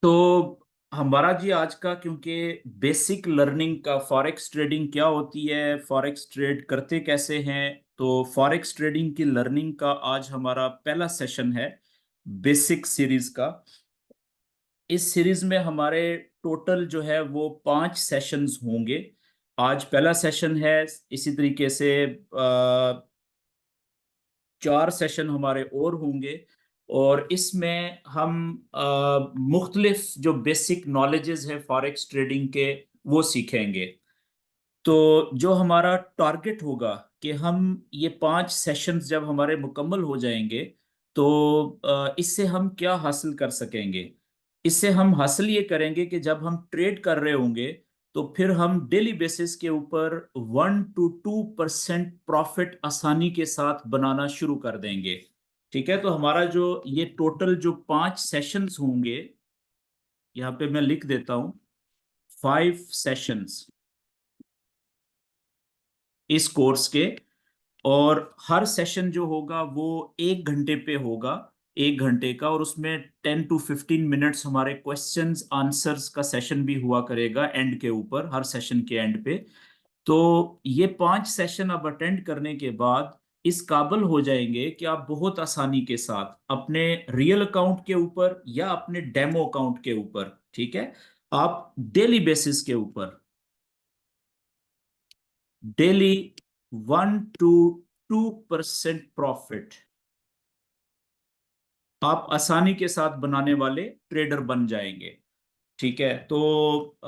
तो हमारा जी आज का, क्योंकि बेसिक लर्निंग का फॉरेक्स ट्रेडिंग क्या होती है, फॉरेक्स ट्रेड करते कैसे हैं, तो फॉरेक्स ट्रेडिंग की लर्निंग का आज हमारा पहला सेशन है बेसिक सीरीज का। इस सीरीज में हमारे टोटल जो है वो 5 सेशंस होंगे। आज पहला सेशन है। इसी तरीके से 4 सेशन हमारे और होंगे। और इसमें हम मुख्तलिफ जो बेसिक नॉलेजेस है फॉरेक्स ट्रेडिंग के वो सीखेंगे। तो जो हमारा टारगेट होगा कि हम ये 5 सेशंस जब हमारे मुकम्मल हो जाएंगे तो इससे हम क्या हासिल कर सकेंगे। इससे हम हासिल ये करेंगे कि जब हम ट्रेड कर रहे होंगे तो फिर हम डेली बेसिस के ऊपर 1 to 2% प्रॉफिट आसानी के साथ बनाना शुरू कर देंगे। ठीक है, तो हमारा जो ये टोटल जो 5 सेशंस होंगे, यहाँ पे मैं लिख देता हूँ 5 सेशंस इस कोर्स के। और हर सेशन जो होगा वो 1 घंटे पे होगा, 1 घंटे का। और उसमें 10 to 15 मिनट्स हमारे क्वेश्चंस आंसर्स का सेशन भी हुआ करेगा एंड के ऊपर, हर सेशन के एंड पे। तो ये 5 सेशन अब अटेंड करने के बाद इस काबिल हो जाएंगे कि आप बहुत आसानी के साथ अपने रियल अकाउंट के ऊपर या अपने डेमो अकाउंट के ऊपर, ठीक है, आप डेली बेसिस के ऊपर डेली 1 to 2% प्रॉफिट आप आसानी के साथ बनाने वाले ट्रेडर बन जाएंगे। ठीक है, तो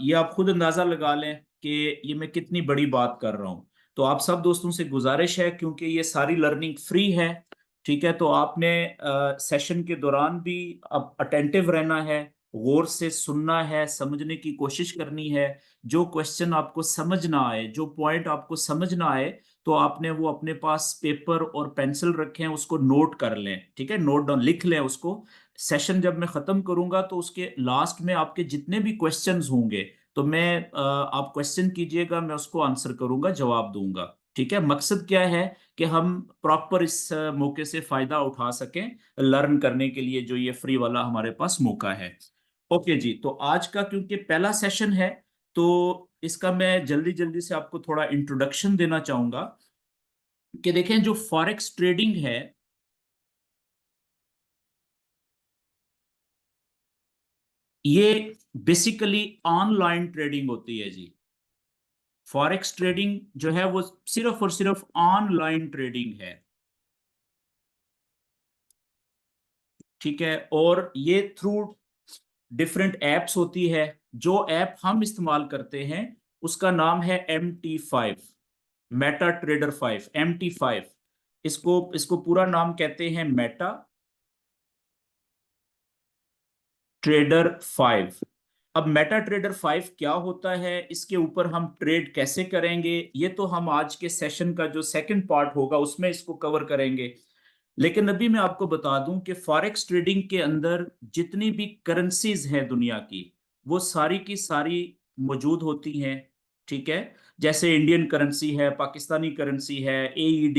ये आप खुद अंदाजा लगा लें कि ये मैं कितनी बड़ी बात कर रहा हूं। तो आप सब दोस्तों से गुजारिश है, क्योंकि ये सारी लर्निंग फ्री है, ठीक है, तो आपने सेशन के दौरान भी अब अटेंटिव रहना है, गौर से सुनना है, समझने की कोशिश करनी है। जो क्वेश्चन आपको समझ ना आए, जो पॉइंट आपको समझ ना आए, तो आपने वो अपने पास पेपर और पेंसिल रखे हैं, उसको नोट कर लें। ठीक है, नोट डाउन लिख लें उसको। सेशन जब मैं खत्म करूंगा तो उसके लास्ट में आपके जितने भी क्वेश्चंस होंगे तो मैं आप क्वेश्चन कीजिएगा, मैं उसको आंसर करूंगा, जवाब दूंगा। ठीक है, मकसद क्या है कि हम प्रॉपर इस मौके से फायदा उठा सकें लर्न करने के लिए, जो ये फ्री वाला हमारे पास मौका है। ओके जी, तो आज का क्योंकि पहला सेशन है तो इसका मैं जल्दी जल्दी से आपको थोड़ा इंट्रोडक्शन देना चाहूंगा कि देखें जो फॉरेक्स ट्रेडिंग है ये बेसिकली ऑनलाइन ट्रेडिंग होती है जी। फॉरेक्स ट्रेडिंग जो है वो सिर्फ और सिर्फ ऑनलाइन ट्रेडिंग है। ठीक है, और ये थ्रू डिफरेंट एप्स होती है। जो ऐप हम इस्तेमाल करते हैं उसका नाम है MT5, मेटा ट्रेडर 5, MT5। इसको इसको पूरा नाम कहते हैं मेटा ट्रेडर 5। अब मेटा ट्रेडर 5 क्या होता है, इसके ऊपर हम ट्रेड कैसे करेंगे, ये तो हम आज के सेशन का जो सेकंड पार्ट होगा उसमें इसको कवर करेंगे। लेकिन अभी मैं आपको बता दूं कि फॉरेक्स ट्रेडिंग के अंदर जितनी भी करेंसीज हैं दुनिया की, वो सारी की सारी मौजूद होती हैं। ठीक है, जैसे इंडियन करेंसी है, पाकिस्तानी करेंसी है, AED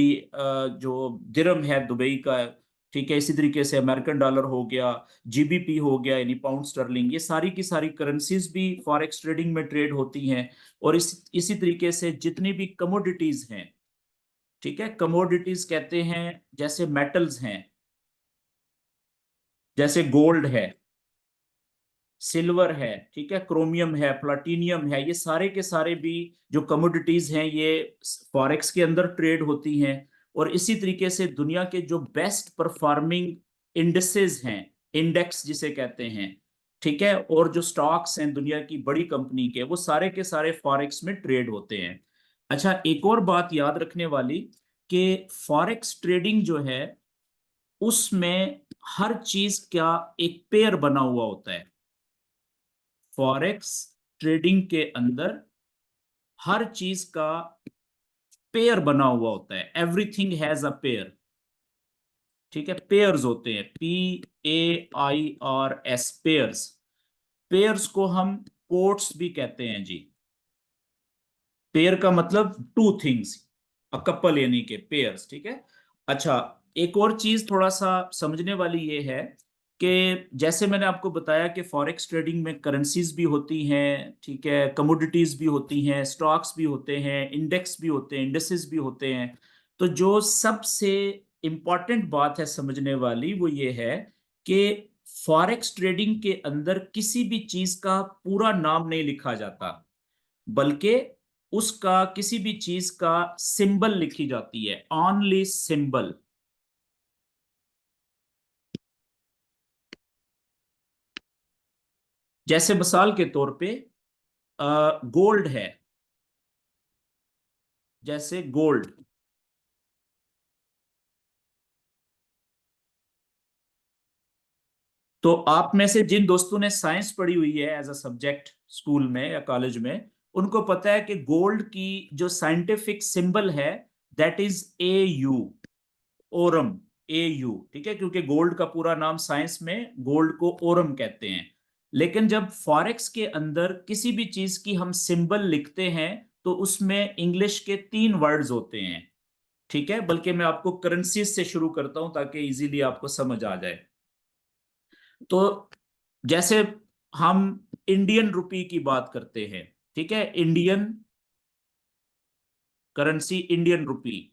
जो दिरहम है दुबई का, ठीक है, इसी तरीके से अमेरिकन डॉलर हो गया, GBP हो गया यानी पाउंड स्टर्लिंग, ये सारी की सारी करेंसीज भी फॉरेक्स ट्रेडिंग में ट्रेड होती हैं। और इसी तरीके से जितनी भी कमोडिटीज हैं, ठीक है, कमोडिटीज कहते हैं जैसे मेटल्स हैं, जैसे गोल्ड है, सिल्वर है, ठीक है, क्रोमियम है, प्लाटिनियम है, ये सारे के सारे भी जो कमोडिटीज हैं ये फॉरेक्स के अंदर ट्रेड होती हैं। और इसी तरीके से दुनिया के जो बेस्ट परफॉर्मिंग इंडेक्सेस हैं, इंडेक्स जिसे कहते हैं, ठीक है, और जो स्टॉक्स हैं दुनिया की बड़ी कंपनी के, वो सारे के सारे फॉरेक्स में ट्रेड होते हैं। अच्छा, एक और बात याद रखने वाली कि फॉरेक्स ट्रेडिंग जो है उसमें हर चीज का एक पेयर बना हुआ होता है। फॉरेक्स ट्रेडिंग के अंदर हर चीज का पेयर बना हुआ होता है, एवरीथिंग हैज अ पेयर। ठीक है, पेयर्स होते हैं, PAIRS, पेयर्स। पेयर्स को हम कोट्स भी कहते हैं जी। पेयर का मतलब टू थिंग्स, अ कपल यानी के पेयर्स। ठीक है, अच्छा, एक और चीज थोड़ा सा समझने वाली ये है कि जैसे मैंने आपको बताया कि फॉरेक्स ट्रेडिंग में करेंसीज भी होती हैं, ठीक है, कमोडिटीज भी होती हैं, स्टॉक्स भी होते हैं, इंडेक्स भी होते हैं, इंडेक्सेस भी होते हैं। तो जो सबसे इम्पॉर्टेंट बात है समझने वाली वो ये है कि फॉरेक्स ट्रेडिंग के अंदर किसी भी चीज का पूरा नाम नहीं लिखा जाता, बल्कि उसका किसी भी चीज का सिंबल लिखी जाती है, ओनली सिंबल। जैसे मिसाल के तौर पे गोल्ड है, जैसे गोल्ड। तो आप में से जिन दोस्तों ने साइंस पढ़ी हुई है एज अ सब्जेक्ट स्कूल में या कॉलेज में, उनको पता है कि गोल्ड की जो साइंटिफिक सिंबल है that is AU, Oram, AU, ठीक है, क्योंकि गोल्ड का पूरा नाम साइंस में गोल्ड को ओरम कहते हैं। लेकिन जब फॉरेक्स के अंदर किसी भी चीज की हम सिंबल लिखते हैं तो उसमें इंग्लिश के 3 वर्ड्स होते हैं, ठीक है। बल्कि मैं आपको करेंसीज से शुरू करता हूं ताकि इजीली आपको समझ आ जाए। तो जैसे हम इंडियन रुपी की बात करते हैं, ठीक है, इंडियन करेंसी, इंडियन रुपी।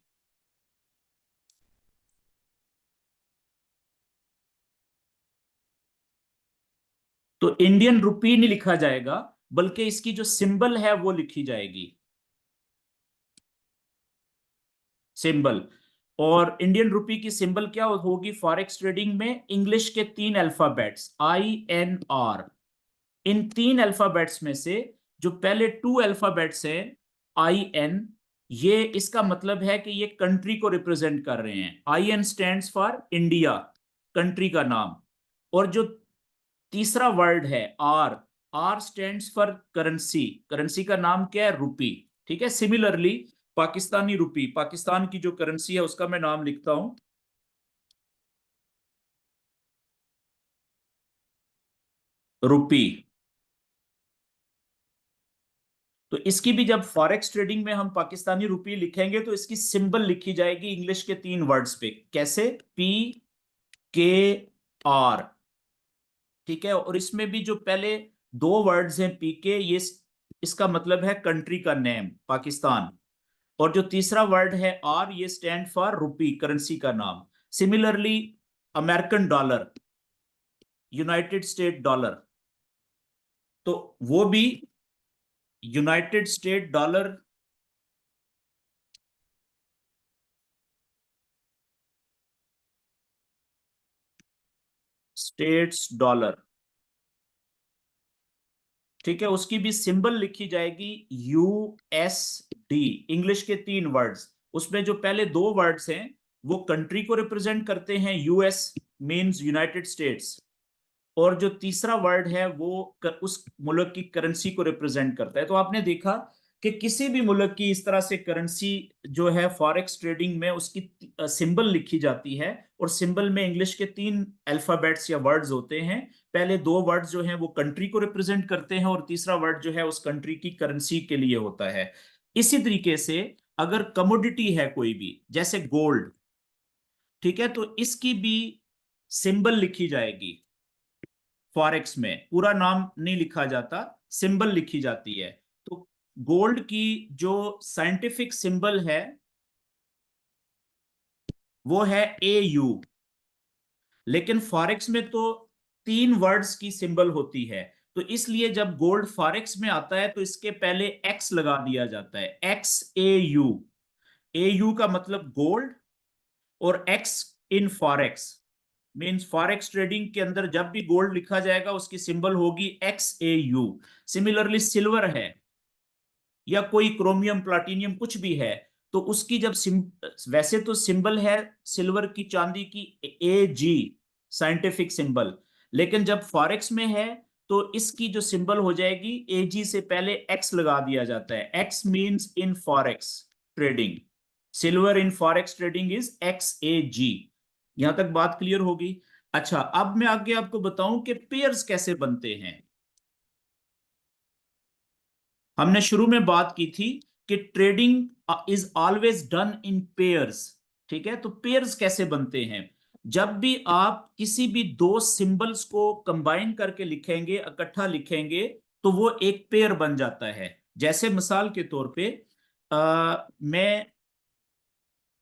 तो इंडियन रुपी नहीं लिखा जाएगा, बल्कि इसकी जो सिंबल है वो लिखी जाएगी, सिंबल। और इंडियन रुपी की सिंबल क्या होगी फॉरेक्स ट्रेडिंग में? इंग्लिश के 3 अल्फाबेट्स, INR। इन 3 अल्फाबेट्स में से जो पहले 2 अल्फाबेट्स हैं, IN, ये इसका मतलब है कि ये कंट्री को रिप्रेजेंट कर रहे हैं। IN stands for India, country का नाम। और जो तीसरा वर्ड है R, R stands for currency, currency का नाम क्या है? रुपी, ठीक है। सिमिलरली पाकिस्तानी रुपी, पाकिस्तान की जो करेंसी है उसका मैं नाम लिखता हूं रुपी। तो इसकी भी जब फॉरेक्स ट्रेडिंग में हम पाकिस्तानी रुपी लिखेंगे तो इसकी सिंबल लिखी जाएगी इंग्लिश के 3 वर्ड्स पे, कैसे? PKR, ठीक है। और इसमें भी जो पहले 2 वर्ड्स हैं PK, ये इसका मतलब है कंट्री का नेम, पाकिस्तान। और जो तीसरा वर्ड है R, ये स्टैंड फॉर रुपी, करेंसी का नाम। Similarly American dollar, United state dollar, तो वो भी United state dollar, states dollar, ठीक है। उसकी भी सिंबल लिखी जाएगी USD, इंग्लिश के 3 वर्ड्स। उसमें जो पहले 2 वर्ड्स हैं वो कंट्री को रिप्रेजेंट करते हैं, US मींस यूनाइटेड स्टेट्स। और जो तीसरा वर्ड है वो उस मुल्क की करेंसी को रिप्रेजेंट करता है। तो आपने देखा कि किसी भी मुल्क की इस तरह से करेंसी जो है फॉरेक्स ट्रेडिंग में उसकी सिंबल लिखी जाती है। और सिंबल में इंग्लिश के 3 अल्फाबेट्स या वर्ड्स होते हैं। पहले 2 वर्ड्स जो हैं वो कंट्री को रिप्रेजेंट करते हैं और तीसरा वर्ड जो है उस कंट्री की करेंसी के लिए होता है। इसी तरीके से अगर कमोडिटी है कोई भी, जैसे गोल्ड, ठीक है, तो इसकी भी सिंबल लिखी जाएगी। फॉरेक्स में पूरा नाम नहीं लिखा जाता, सिंबल लिखी जाती है। तो गोल्ड की जो साइंटिफिक सिंबल है वो है AU। लेकिन फॉरेक्स में तो 3 वर्ड्स की सिंबल होती है। तो इसलिए जब गोल्ड फॉरेक्स में आता है तो इसके पहले X लगा दिया जाता है, XAU। AU का मतलब गोल्ड, और X इन फॉरेक्स मींस फॉरेक्स ट्रेडिंग के अंदर जब भी गोल्ड लिखा जाएगा उसकी सिंबल होगी XAU। सिमिलरली सिल्वर है या कोई क्रोमियम, प्लाटिनियम कुछ भी है, तो उसकी जब वैसे तो सिंबल है सिल्वर की, चांदी की, AG, साइंटिफिक सिंबल। लेकिन जब फॉरेक्स में है तो इसकी जो सिंबल हो जाएगी, AG से पहले X लगा दिया जाता है। X means in forex trading, silver in forex trading is XAG। यहां तक बात क्लियर होगी? अच्छा, अब मैं आगे आपको बताऊं कि पेयर्स कैसे बनते हैं। हमने शुरू में बात की थी कि trading is always done in pairs, ठीक है। तो पेयर्स कैसे बनते हैं? जब भी आप किसी भी दो सिंबल्स को कंबाइन करके लिखेंगे, इकट्ठा लिखेंगे, तो वो एक पेयर बन जाता है। जैसे मिसाल के तौर पे मैं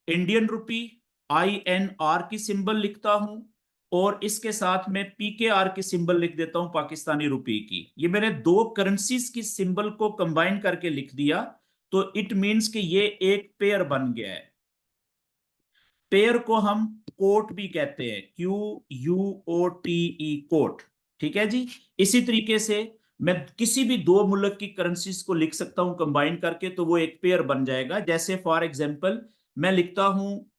इंडियन रुपी INR की सिंबल लिखता हूं, और इसके साथ में PKR की सिंबल लिख देता हूं, पाकिस्तानी रुपी की। ये मैंने दो करेंसीज की सिंबल को कंबाइन करके लिख दिया, तो इट मींस कि ये एक पेयर बन गया है। पेयर को हम कोट भी कहते हैं, QUOTE, कोट। ठीक है जी। इसी तरीके से मैं किसी भी दो मुल्क की करेंसीज को लिख सकता हूं कंबाइन करके, तो वो एक पेयर बन जाएगा। जैसे फॉर एग्जांपल मैं लिखता हूं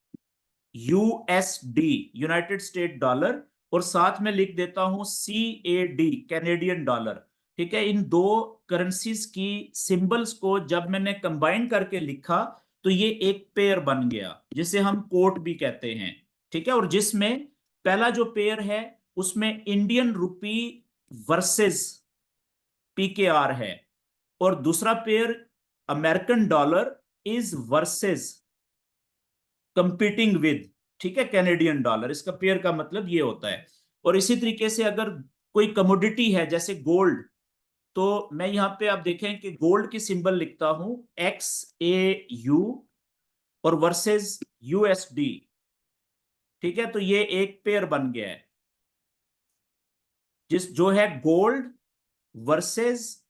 USD, यूनाइटेड स्टेट डॉलर, और साथ में लिख देता हूं CAD, कैनेडियन डॉलर। ठीक है, इन दो करेंसीज की सिंबल्स को जब मैंने कंबाइन करके लिखा, तो ये एक पेयर बन गया, जिसे हम कोट भी कहते हैं। ठीक है, और जिसमें पहला जो पेयर है उसमें इंडियन रुपी वर्सेस PKR है, और दूसरा pair American dollar is versus competing with, ठीक है, कैनेडियन डॉलर। इसका पेयर का मतलब ये होता है। और इसी तरीके से अगर कोई कमोडिटी है जैसे गोल्ड, तो मैं यहां पे आप देखें कि गोल्ड की सिंबल लिखता हूं XAU, और वर्सेस USD। ठीक है, तो ये एक पेयर बन गया है, जिस जो है गोल्ड वर्सेस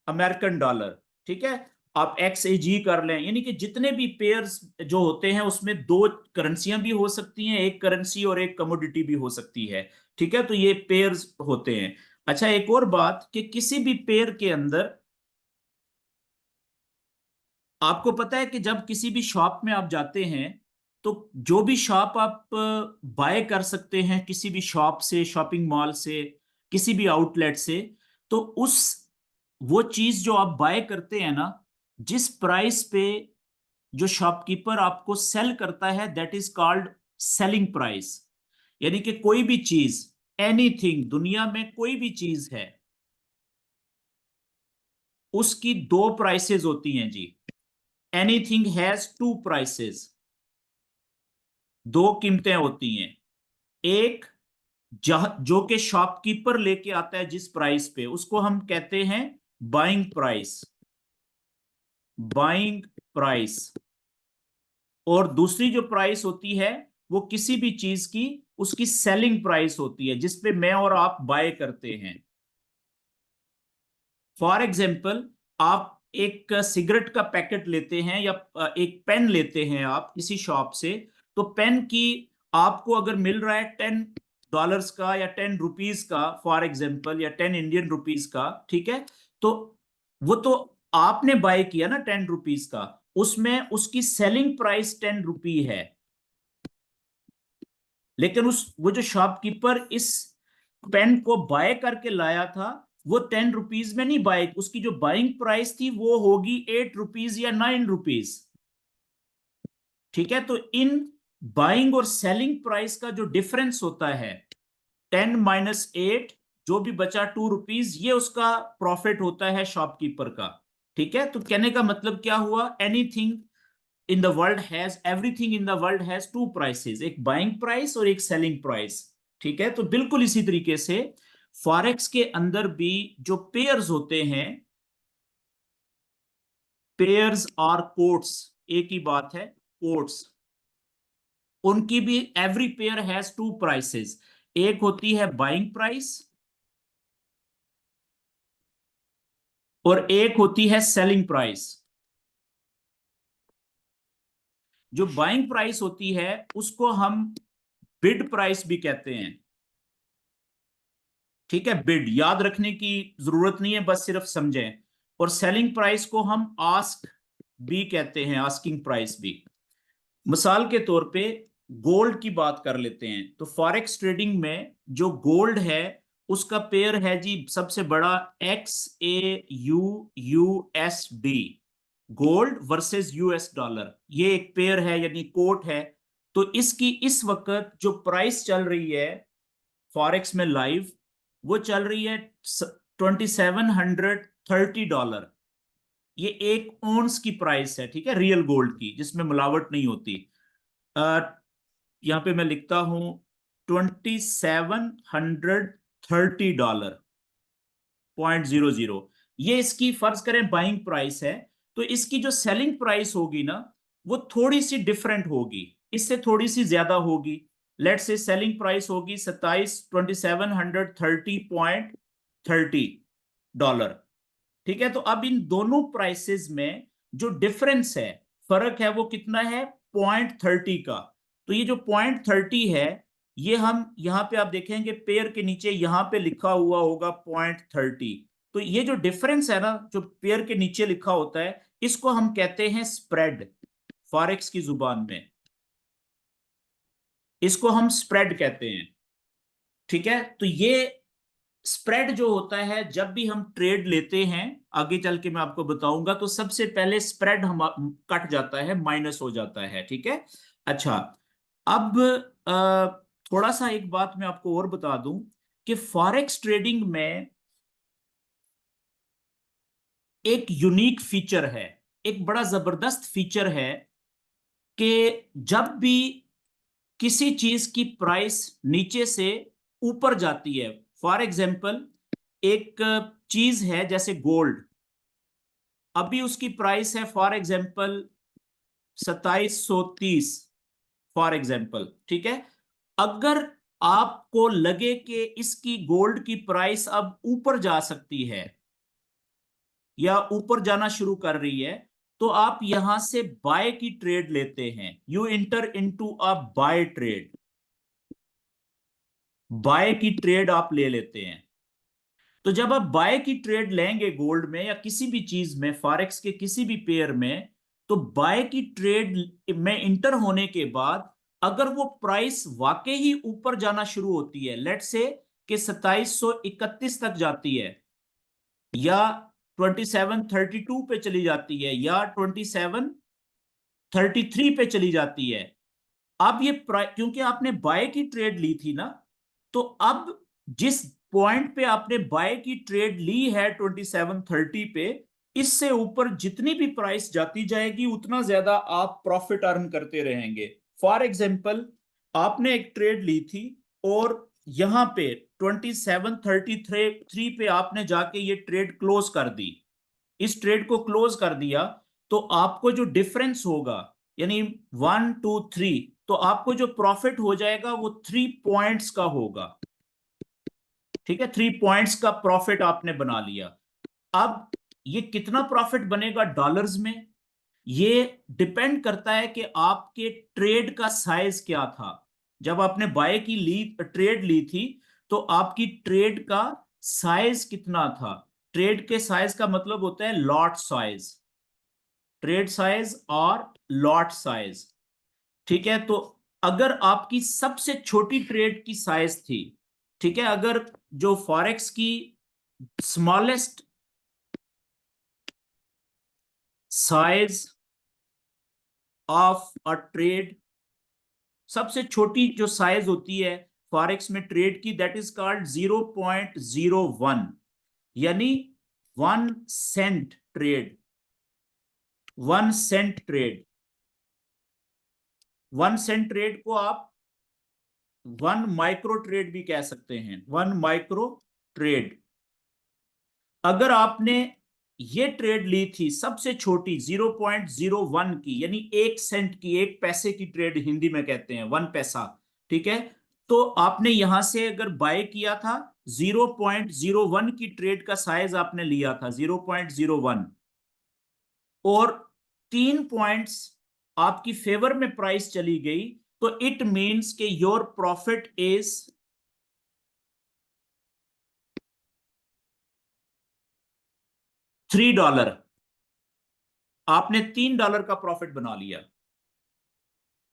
अमेरिकन डॉलर। ठीक है, आप XAG कर लें, यानी कि जितने भी पेयर्स जो होते हैं उसमें दो करेंसियां भी हो सकती हैं, एक करेंसी और एक कमोडिटी भी हो सकती है। ठीक है, तो ये पेयर्स होते हैं। अच्छा, एक और बात कि किसी भी पेयर के अंदर आपको पता है कि जब किसी भी शॉप में आप जाते हैं, तो जो भी शॉप आप बाय कर सकते हैं किसी भी शॉप से, शॉपिंग मॉल से, किसी भी आउटलेट से, तो उस वो चीज जो आप बाय करते हैं ना, जिस प्राइस पे जो शॉपकीपर आपको सेल करता है, that is called selling price. यानी कि कोई भी चीज, एनीथिंग, दुनिया में कोई भी चीज है, उसकी दो प्राइसेस होती हैं जी। एनीथिंग हैज टू प्राइसेस, दो कीमतें होती हैं। एक जो कि शॉपकीपर लेके आता है जिस प्राइस पे, उसको हम कहते हैं बाइंग प्राइस, बाइंग प्राइस। और दूसरी जो प्राइस होती है वो किसी भी चीज की उसकी सेलिंग प्राइस होती है, जिसपे मैं और आप बाय करते हैं। फॉर एग्जाम्पल, आप एक सिगरेट का पैकेट लेते हैं, या एक पेन लेते हैं आप किसी शॉप से, तो पेन की आपको अगर मिल रहा है $10 का या ₹10 का, फॉर एग्जाम्पल, या ₹10 का, ठीक है, तो वो तो आपने बाय किया ना ₹10 का, उसमें उसकी सेलिंग प्राइस ₹10 है। लेकिन उस वो जो शॉपकीपर इस पेन को बाय करके लाया था, वो ₹10 में नहीं बाय, उसकी जो बाइंग प्राइस थी वो होगी ₹8 या ₹9। ठीक है, तो इन बाइंग और सेलिंग प्राइस का जो डिफरेंस होता है, 10 - 8, जो भी बचा ₹2, ये उसका प्रॉफिट होता है शॉपकीपर का। ठीक है, तो कहने का मतलब क्या हुआ, anything in the world has, everything in the world has two prices, एक बाइंग प्राइस और एक सेलिंग प्राइस। ठीक है, तो बिल्कुल इसी तरीके से फॉरेक्स के अंदर भी जो पेयर्स होते हैं, पेयर्स और कोट्स एक ही बात है, कोट्स, उनकी भी every pair has two prices. एक होती है बाइंग प्राइस और एक होती है सेलिंग प्राइस। जो बाइंग प्राइस होती है उसको हम बिड प्राइस भी कहते हैं। ठीक है, बिड याद रखने की जरूरत नहीं है, बस सिर्फ समझें। और सेलिंग प्राइस को हम आस्क भी कहते हैं, आस्किंग प्राइस भी। मिसाल के तौर पे गोल्ड की बात कर लेते हैं, तो फॉरेक्स ट्रेडिंग में जो गोल्ड है उसका पेयर है जी सबसे बड़ा XAUUSD, gold versus US dollar. ये एक पेयर है, यानी कोट है। तो इसकी इस वक्त जो प्राइस चल रही है फॉरेक्स में लाइव, वो चल रही है $2730। ये एक ओंस की प्राइस है, ठीक है, रियल गोल्ड की, जिसमें मिलावट नहीं होती। यहाँ पे मैं लिखता हूं $2730 .00। ये इसकी फर्ज करें बाइंग प्राइस है, तो इसकी जो सेलिंग प्राइस होगी ना वो थोड़ी सी डिफरेंट होगी, इससे थोड़ी सी ज्यादा होगी। लेट से सेलिंग प्राइस होगी 27,2730.30 डॉलर। ठीक है, तो अब इन दोनों प्राइसेस में जो डिफरेंस है, फर्क है, वो कितना है? 0.30 का। तो ये जो 0.30 है, ये हम यहाँ पे आप देखेंगे पेयर के नीचे यहाँ पे लिखा हुआ होगा 0.30। तो ये जो डिफरेंस है ना, जो पेयर के नीचे लिखा होता है, इसको हम कहते हैं स्प्रेड, फॉरेक्स की जुबान में इसको हम स्प्रेड कहते हैं। ठीक है, तो ये स्प्रेड जो होता है, जब भी हम ट्रेड लेते हैं, आगे चल के मैं आपको बताऊंगा, तो सबसे पहले स्प्रेड हम कट जाता है, माइनस हो जाता है। ठीक है, अच्छा, अब थोड़ा सा एक बात मैं आपको और बता दूं कि फॉरेक्स ट्रेडिंग में एक यूनिक फीचर है, एक बड़ा जबरदस्त फीचर है कि जब भी किसी चीज की प्राइस नीचे से ऊपर जाती है, फॉर एग्जाम्पल एक चीज है जैसे गोल्ड, अभी उसकी प्राइस है फॉर एग्जाम्पल 2730, फॉर एग्जाम्पल। ठीक है, अगर आपको लगे कि इसकी गोल्ड की प्राइस अब ऊपर जा सकती है या ऊपर जाना शुरू कर रही है, तो आप यहां से बाय की ट्रेड लेते हैं, you enter into a buy trade, buy की ट्रेड आप ले लेते हैं। तो जब आप बाय की ट्रेड लेंगे गोल्ड में या किसी भी चीज में, फॉरेक्स के किसी भी पेयर में, तो बाय की ट्रेड में इंटर होने के बाद अगर वो प्राइस वाकई ही ऊपर जाना शुरू होती है, लेट से कि 2731 तक जाती है, या 2732 पे चली जाती है, या 2733 पे चली जाती है, अब ये क्योंकि आपने बाय की ट्रेड ली थी ना, तो अब जिस पॉइंट पे आपने बाय की ट्रेड ली है 2730 पे, इससे ऊपर जितनी भी प्राइस जाती जाएगी उतना ज्यादा आप प्रॉफिट अर्न करते रहेंगे। फॉर एग्जाम्पल, आपने एक ट्रेड ली थी और यहां पे 2733 पे आपने जाके ये ट्रेड क्लोज कर दी, इस ट्रेड को क्लोज कर दिया, तो आपको जो डिफरेंस होगा, यानी 1 2 3, तो आपको जो प्रॉफिट हो जाएगा वो 3 पॉइंट्स का होगा। ठीक है, 3 पॉइंट्स का प्रॉफिट आपने बना लिया। अब ये कितना प्रॉफिट बनेगा डॉलर्स में, ये डिपेंड करता है कि आपके ट्रेड का साइज क्या था। जब आपने बाय की ली ट्रेड ली थी, तो आपकी ट्रेड का साइज कितना था? ट्रेड के साइज का मतलब होता है लॉट साइज, ट्रेड साइज और लॉट साइज। ठीक है, तो अगर आपकी सबसे छोटी ट्रेड की साइज थी, ठीक है, अगर जो फॉरेक्स की smallest size of a trade, सबसे छोटी जो साइज होती है फॉरेक्स में ट्रेड की, दैट इज कॉल्ड 0.01, यानी 1 cent trade, 1 cent trade. 1 cent trade को आप 1 माइक्रो ट्रेड भी कह सकते हैं, 1 माइक्रो ट्रेड। अगर आपने ये ट्रेड ली थी सबसे छोटी 0.01 की, यानी 1 सेंट की, 1 पैसे की ट्रेड हिंदी में कहते हैं, 1 पैसा। ठीक है, तो आपने यहां से अगर बाय किया था, 0.01 की ट्रेड का साइज आपने लिया था 0.01, और 3 पॉइंट्स आपकी फेवर में प्राइस चली गई, तो इट मीन्स के योर प्रॉफिट इज $3। आपने $3 का प्रॉफिट बना लिया।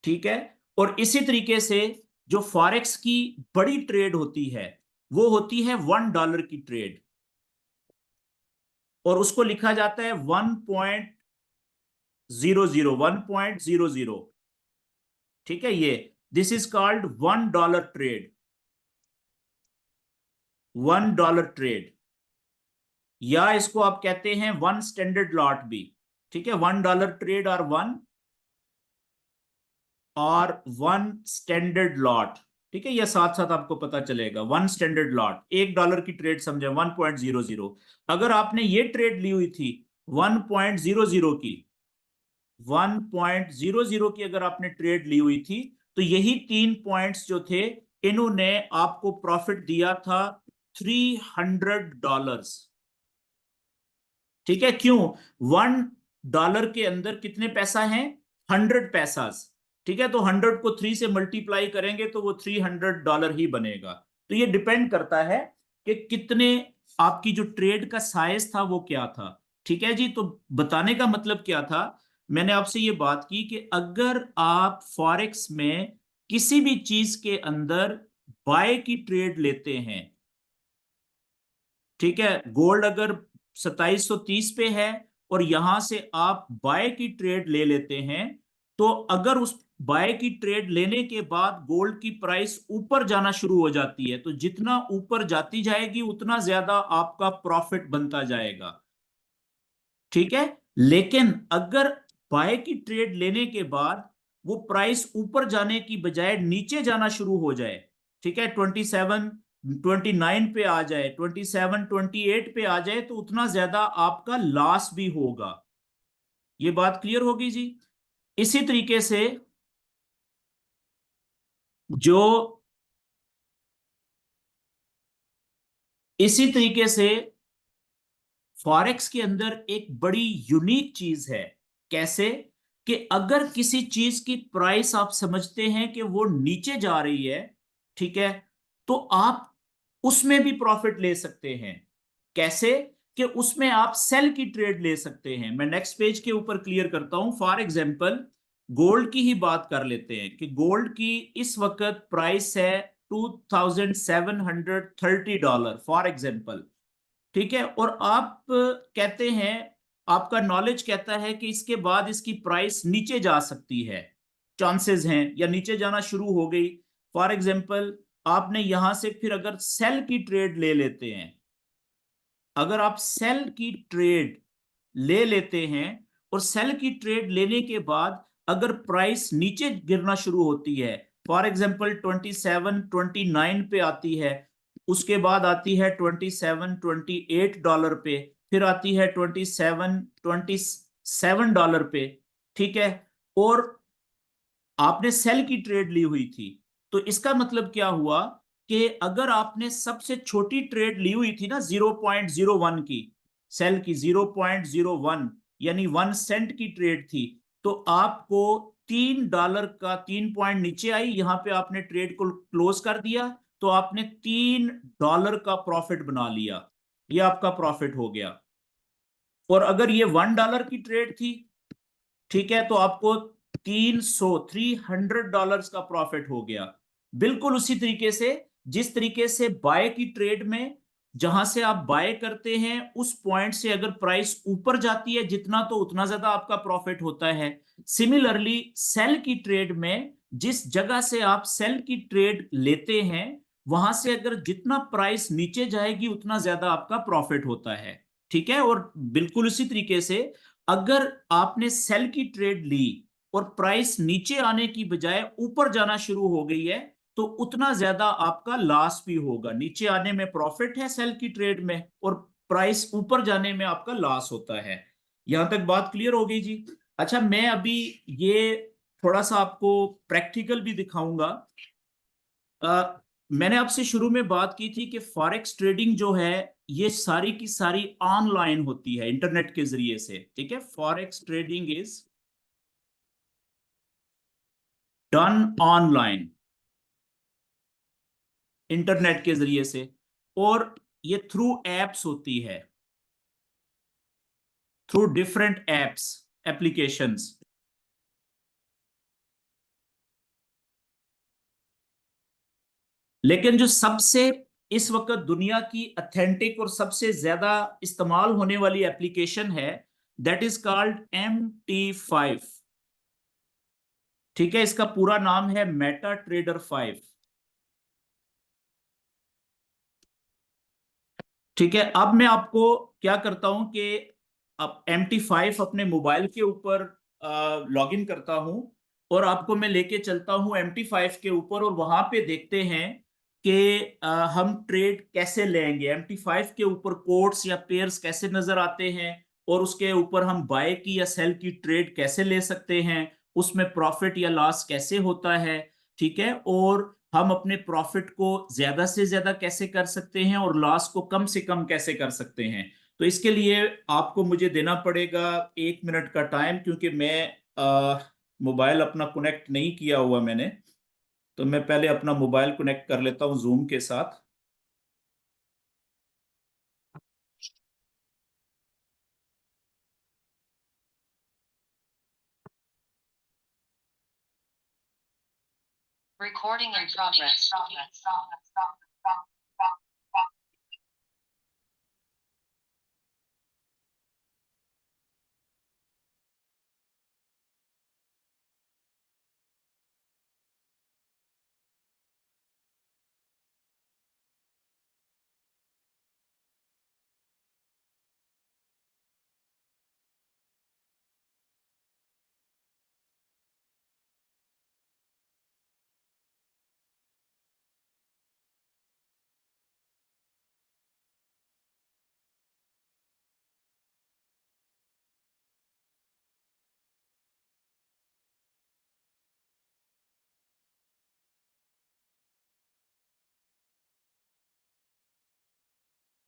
ठीक है, और इसी तरीके से जो फॉरेक्स की बड़ी ट्रेड होती है, वो होती है $1 की ट्रेड, और उसको लिखा जाता है 1.00, 1.00। ठीक है, ये this is called $1 trade, $1 trade, या इसको आप कहते हैं 1 स्टैंडर्ड लॉट भी। ठीक है, $1 ट्रेड और 1 और वन स्टैंडर्ड लॉट। ठीक है, यह साथ साथ आपको पता चलेगा। वन स्टैंडर्ड लॉट, $1 की ट्रेड समझे, 1.00। अगर आपने ये ट्रेड ली हुई थी 1.00 की, 1.00 की अगर आपने ट्रेड ली हुई थी, तो यही 3 पॉइंट्स जो थे, इन्होंने आपको प्रॉफिट दिया था $300। ठीक है, क्यों? $1 के अंदर कितने पैसा है? 100 पैसा। ठीक है, तो 100 को 3 से मल्टीप्लाई करेंगे तो वो $300 ही बनेगा। तो ये डिपेंड करता है कि कितने, आपकी जो ट्रेड का साइज था वो क्या था। ठीक है जी, तो बताने का मतलब क्या था, मैंने आपसे ये बात की कि अगर आप फॉरेक्स में किसी भी चीज के अंदर बाय की ट्रेड लेते हैं, ठीक है, गोल्ड अगर 2730 पे है और यहां से आप बाय की ट्रेड ले लेते हैं, तो अगर उस बाय की ट्रेड लेने के बाद गोल्ड की प्राइस ऊपर जाना शुरू हो जाती है, तो जितना ऊपर जाती जाएगी उतना ज्यादा आपका प्रॉफिट बनता जाएगा। ठीक है, लेकिन अगर बाय की ट्रेड लेने के बाद वो प्राइस ऊपर जाने की बजाय नीचे जाना शुरू हो जाए, ठीक है, 2729 पे आ जाए, 2728 पे आ जाए, तो उतना ज्यादा आपका लॉस भी होगा। ये बात क्लियर होगी जी। इसी तरीके से जो इसी तरीके से फॉरेक्स के अंदर एक बड़ी यूनिक चीज है। कैसे? कि अगर किसी चीज की प्राइस आप समझते हैं कि वो नीचे जा रही है, ठीक है, तो आप उसमें भी प्रॉफिट ले सकते हैं। कैसे? कि उसमें आप सेल की ट्रेड ले सकते हैं। मैं नेक्स्ट पेज के ऊपर क्लियर करता हूं। फॉर एग्जांपल, गोल्ड की ही बात कर लेते हैं कि गोल्ड की इस वक्त प्राइस है $2730 फॉर एग्जांपल। ठीक है, और आप कहते हैं, आपका नॉलेज कहता है कि इसके बाद इसकी प्राइस नीचे जा सकती है, चांसेस हैं, या नीचे जाना शुरू हो गई। फॉर एग्जांपल, आपने यहां से फिर अगर सेल की ट्रेड ले लेते हैं, अगर आप सेल की ट्रेड ले लेते हैं और सेल की ट्रेड लेने के बाद अगर प्राइस नीचे गिरना शुरू होती है, फॉर एग्जांपल 2729 पे आती है, उसके बाद आती है $2728 पे, फिर आती है $2727 पे। ठीक है, और आपने सेल की ट्रेड ली हुई थी, तो इसका मतलब क्या हुआ कि अगर आपने सबसे छोटी ट्रेड ली हुई थी ना 0.01 की, सेल की 0.01, यानी 1 सेंट की ट्रेड थी, तो आपको $3 का 3 पॉइंट नीचे आई, यहां पे आपने ट्रेड को क्लोज कर दिया, तो आपने $3 का प्रॉफिट बना लिया। ये आपका प्रॉफिट हो गया। और अगर ये $1 की ट्रेड थी, ठीक है, तो आपको 300 का प्रॉफिट हो गया। बिल्कुल उसी तरीके से, जिस तरीके से बाय की ट्रेड में जहां से आप बाय करते हैं उस पॉइंट से अगर प्राइस ऊपर जाती है जितना, तो उतना ज्यादा आपका प्रॉफिट होता है। सिमिलरली सेल की ट्रेड में जिस जगह से आप सेल की ट्रेड लेते हैं, वहां से अगर जितना प्राइस नीचे जाएगी उतना ज्यादा आपका प्रॉफिट होता है। ठीक है, और बिल्कुल उसी तरीके से अगर आपने सेल की ट्रेड ली और प्राइस नीचे आने की बजाय ऊपर जाना शुरू हो गई है, तो उतना ज्यादा आपका लॉस भी होगा। नीचे आने में प्रॉफिट है सेल की ट्रेड में, और प्राइस ऊपर जाने में आपका लॉस होता है। यहां तक बात क्लियर हो गई जी। अच्छा, मैं अभी ये थोड़ा सा आपको प्रैक्टिकल भी दिखाऊंगा। मैंने आपसे शुरू में बात की थी कि फॉरेक्स ट्रेडिंग जो है, ये सारी की सारी ऑनलाइन होती है, इंटरनेट के जरिए से। ठीक है, forex trading is done online, internet के जरिए से, और ये थ्रू एप्स होती है, थ्रू डिफरेंट एप्स, एप्लीकेशंस। लेकिन जो सबसे इस वक्त दुनिया की अथेंटिक और सबसे ज्यादा इस्तेमाल होने वाली एप्लीकेशन है, दैट इज कॉल्ड MT5। ठीक है, इसका पूरा नाम है मेटा ट्रेडर 5। ठीक है, अब मैं आपको क्या करता हूं कि अब MT5 अपने मोबाइल के ऊपर लॉग इन करता हूं, और आपको मैं लेके चलता हूँ MT5 के ऊपर, और वहां पे देखते हैं कि हम ट्रेड कैसे लेंगे। MT5 के ऊपर कोट्स या पेयर्स कैसे नजर आते हैं, और उसके ऊपर हम बाय की या सेल की ट्रेड कैसे ले सकते हैं, उसमें प्रॉफिट या लॉस कैसे होता है। ठीक है, और हम अपने प्रॉफिट को ज्यादा से ज्यादा कैसे कर सकते हैं और लॉस को कम से कम कैसे कर सकते हैं। तो इसके लिए आपको मुझे देना पड़ेगा 1 मिनट का टाइम, क्योंकि मैं मोबाइल अपना कनेक्ट नहीं किया हुआ मैंने। तो मैं पहले अपना मोबाइल कनेक्ट कर लेता हूँ जूम के साथ। Recording in progress.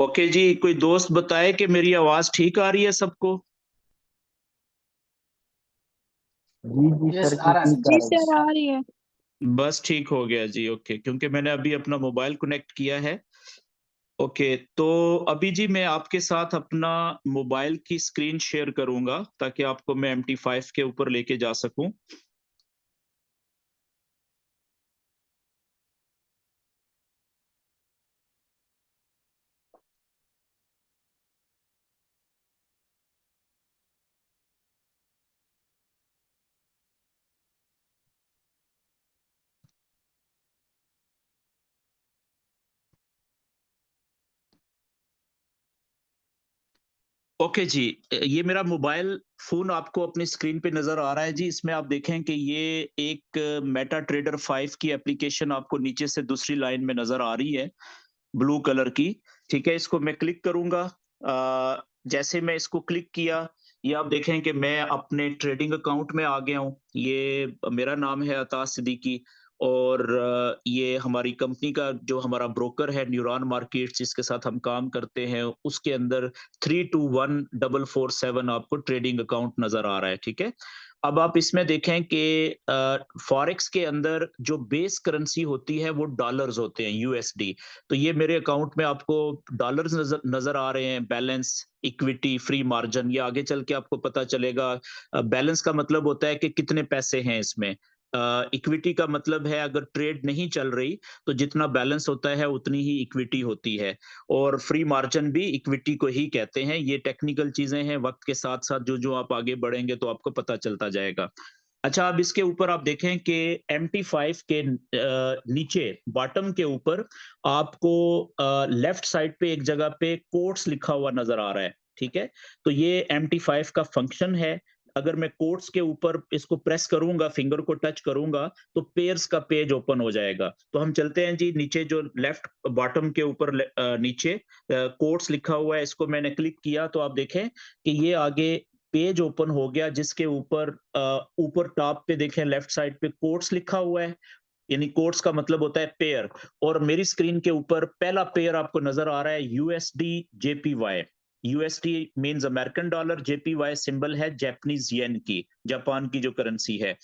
ओके जी, कोई दोस्त बताए कि मेरी आवाज ठीक आ रही है सबको। जी जी यस सर आ रहा है ठीक जी आ रही सर आ रही है। बस ठीक हो गया जी। ओके, क्योंकि मैंने अभी अपना मोबाइल कनेक्ट किया है। ओके, तो अभी जी मैं आपके साथ अपना मोबाइल की स्क्रीन शेयर करूंगा ताकि आपको मैं MT5 के ऊपर लेके जा सकूं। ओके जी, ये मेरा मोबाइल फोन आपको अपनी स्क्रीन पे नजर आ रहा है जी। इसमें आप देखें कि ये एक मेटा ट्रेडर 5 की एप्लीकेशन आपको नीचे से दूसरी लाइन में नजर आ रही है, ब्लू कलर की। ठीक है, इसको मैं क्लिक करूंगा। जैसे मैं इसको क्लिक किया, ये आप देखें कि मैं अपने ट्रेडिंग अकाउंट में आ गया हूँ। ये मेरा नाम है अताश सिद्दीकी, और ये हमारी कंपनी का जो हमारा ब्रोकर है न्यूरॉन मार्केट्स, जिसके साथ हम काम करते हैं, उसके अंदर 321447 आपको ट्रेडिंग अकाउंट नजर आ रहा है। ठीक है, अब आप इसमें देखें कि फॉरेक्स के अंदर जो बेस करेंसी होती है वो डॉलर्स होते हैं, USD। तो ये मेरे अकाउंट में आपको डॉलर्स नजर नजर आ रहे हैं। बैलेंस, इक्विटी, फ्री मार्जिन, ये आगे चल के आपको पता चलेगा। बैलेंस का मतलब होता है कि कितने पैसे हैं इसमें। इक्विटी का मतलब है अगर ट्रेड नहीं चल रही तो जितना बैलेंस होता है उतनी ही इक्विटी होती है। और फ्री मार्जिन भी इक्विटी को ही कहते हैं। ये टेक्निकल चीजें हैं, वक्त के साथ साथ जो जो आप आगे बढ़ेंगे तो आपको पता चलता जाएगा। अच्छा, अब इसके ऊपर आप देखें कि MT5 के नीचे बॉटम के ऊपर आपको लेफ्ट साइड पे एक जगह पे कोट्स लिखा हुआ नजर आ रहा है। ठीक है, तो ये MT5 का फंक्शन है। अगर मैं कोट्स के ऊपर इसको प्रेस करूंगा, फिंगर को टच करूंगा, तो पेयर्स का पेज ओपन हो जाएगा। तो हम चलते हैं जी नीचे, जो लेफ्ट बॉटम के ऊपर नीचे कोट्स लिखा हुआ है, इसको मैंने क्लिक किया तो आप देखें कि ये आगे पेज ओपन हो गया, जिसके ऊपर ऊपर टॉप पे देखें लेफ्ट साइड पे कोट्स लिखा हुआ है। यानी कोट्स का मतलब होता है पेयर। और मेरी स्क्रीन के ऊपर पहला पेयर आपको नजर आ रहा है USD JPY। USD means American dollar, JPY symbol है जापानीज येन की, जापान की जो करेंसी है।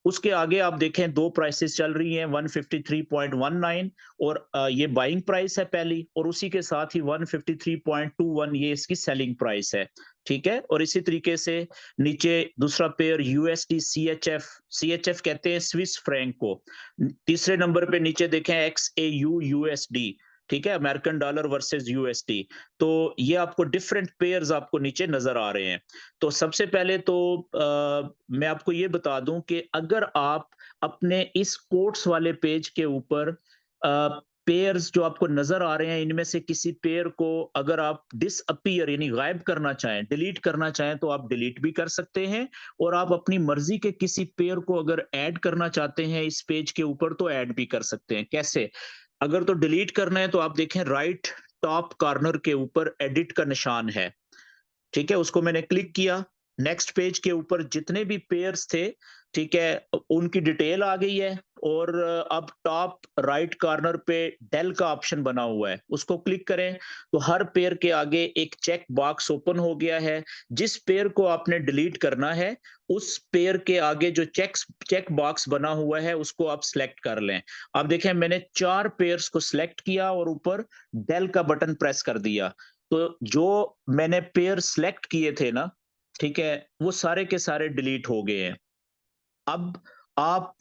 उसके आगे आप देखें दो प्राइसेस चल रही हैं, 153.19 और ये बाइंग प्राइस है पहली, और उसी के साथ ही 153.21 ये इसकी सेलिंग प्राइस है। ठीक है, और इसी तरीके से नीचे दूसरा पेयर USD CHF, CHF कहते हैं स्विस फ्रैंक को। तीसरे नंबर पे नीचे देखें XAU USD। ठीक है, अमेरिकन डॉलर वर्सेस USD। तो ये आपको डिफरेंट पेयर्स आपको नीचे नजर आ रहे हैं। तो सबसे पहले तो मैं आपको ये बता दूं कि अगर आप अपने इस कोट्स वाले पेज के ऊपर पेयर्स जो आपको नजर आ रहे हैं, इनमें से किसी पेयर को अगर आप डिसअपीयर यानी गायब करना चाहें, डिलीट करना चाहें, तो आप डिलीट भी कर सकते हैं। और आप अपनी मर्जी के किसी पेयर को अगर ऐड करना चाहते हैं इस पेज के ऊपर, तो ऐड भी कर सकते हैं। कैसे? अगर तो डिलीट करना है तो आप देखें राइट टॉप कॉर्नर के ऊपर एडिट का निशान है, ठीक है, उसको मैंने क्लिक किया। नेक्स्ट पेज के ऊपर जितने भी पेयर्स थे, ठीक है, उनकी डिटेल आ गई है। और अब टॉप राइट कॉर्नर पे डेल का ऑप्शन बना हुआ है, उसको क्लिक करें तो हर पेयर के आगे एक चेक बॉक्स ओपन हो गया है। जिस पेयर को आपने डिलीट करना है, उस पेयर के आगे जो चेक बॉक्स बना हुआ है उसको आप सिलेक्ट कर लें। अब देखें, मैंने 4 पेयर्स को सिलेक्ट किया और ऊपर डेल का बटन प्रेस कर दिया। तो जो मैंने पेयर सिलेक्ट किए थे ना, ठीक है, वो सारे के सारे डिलीट हो गए हैं। अब आप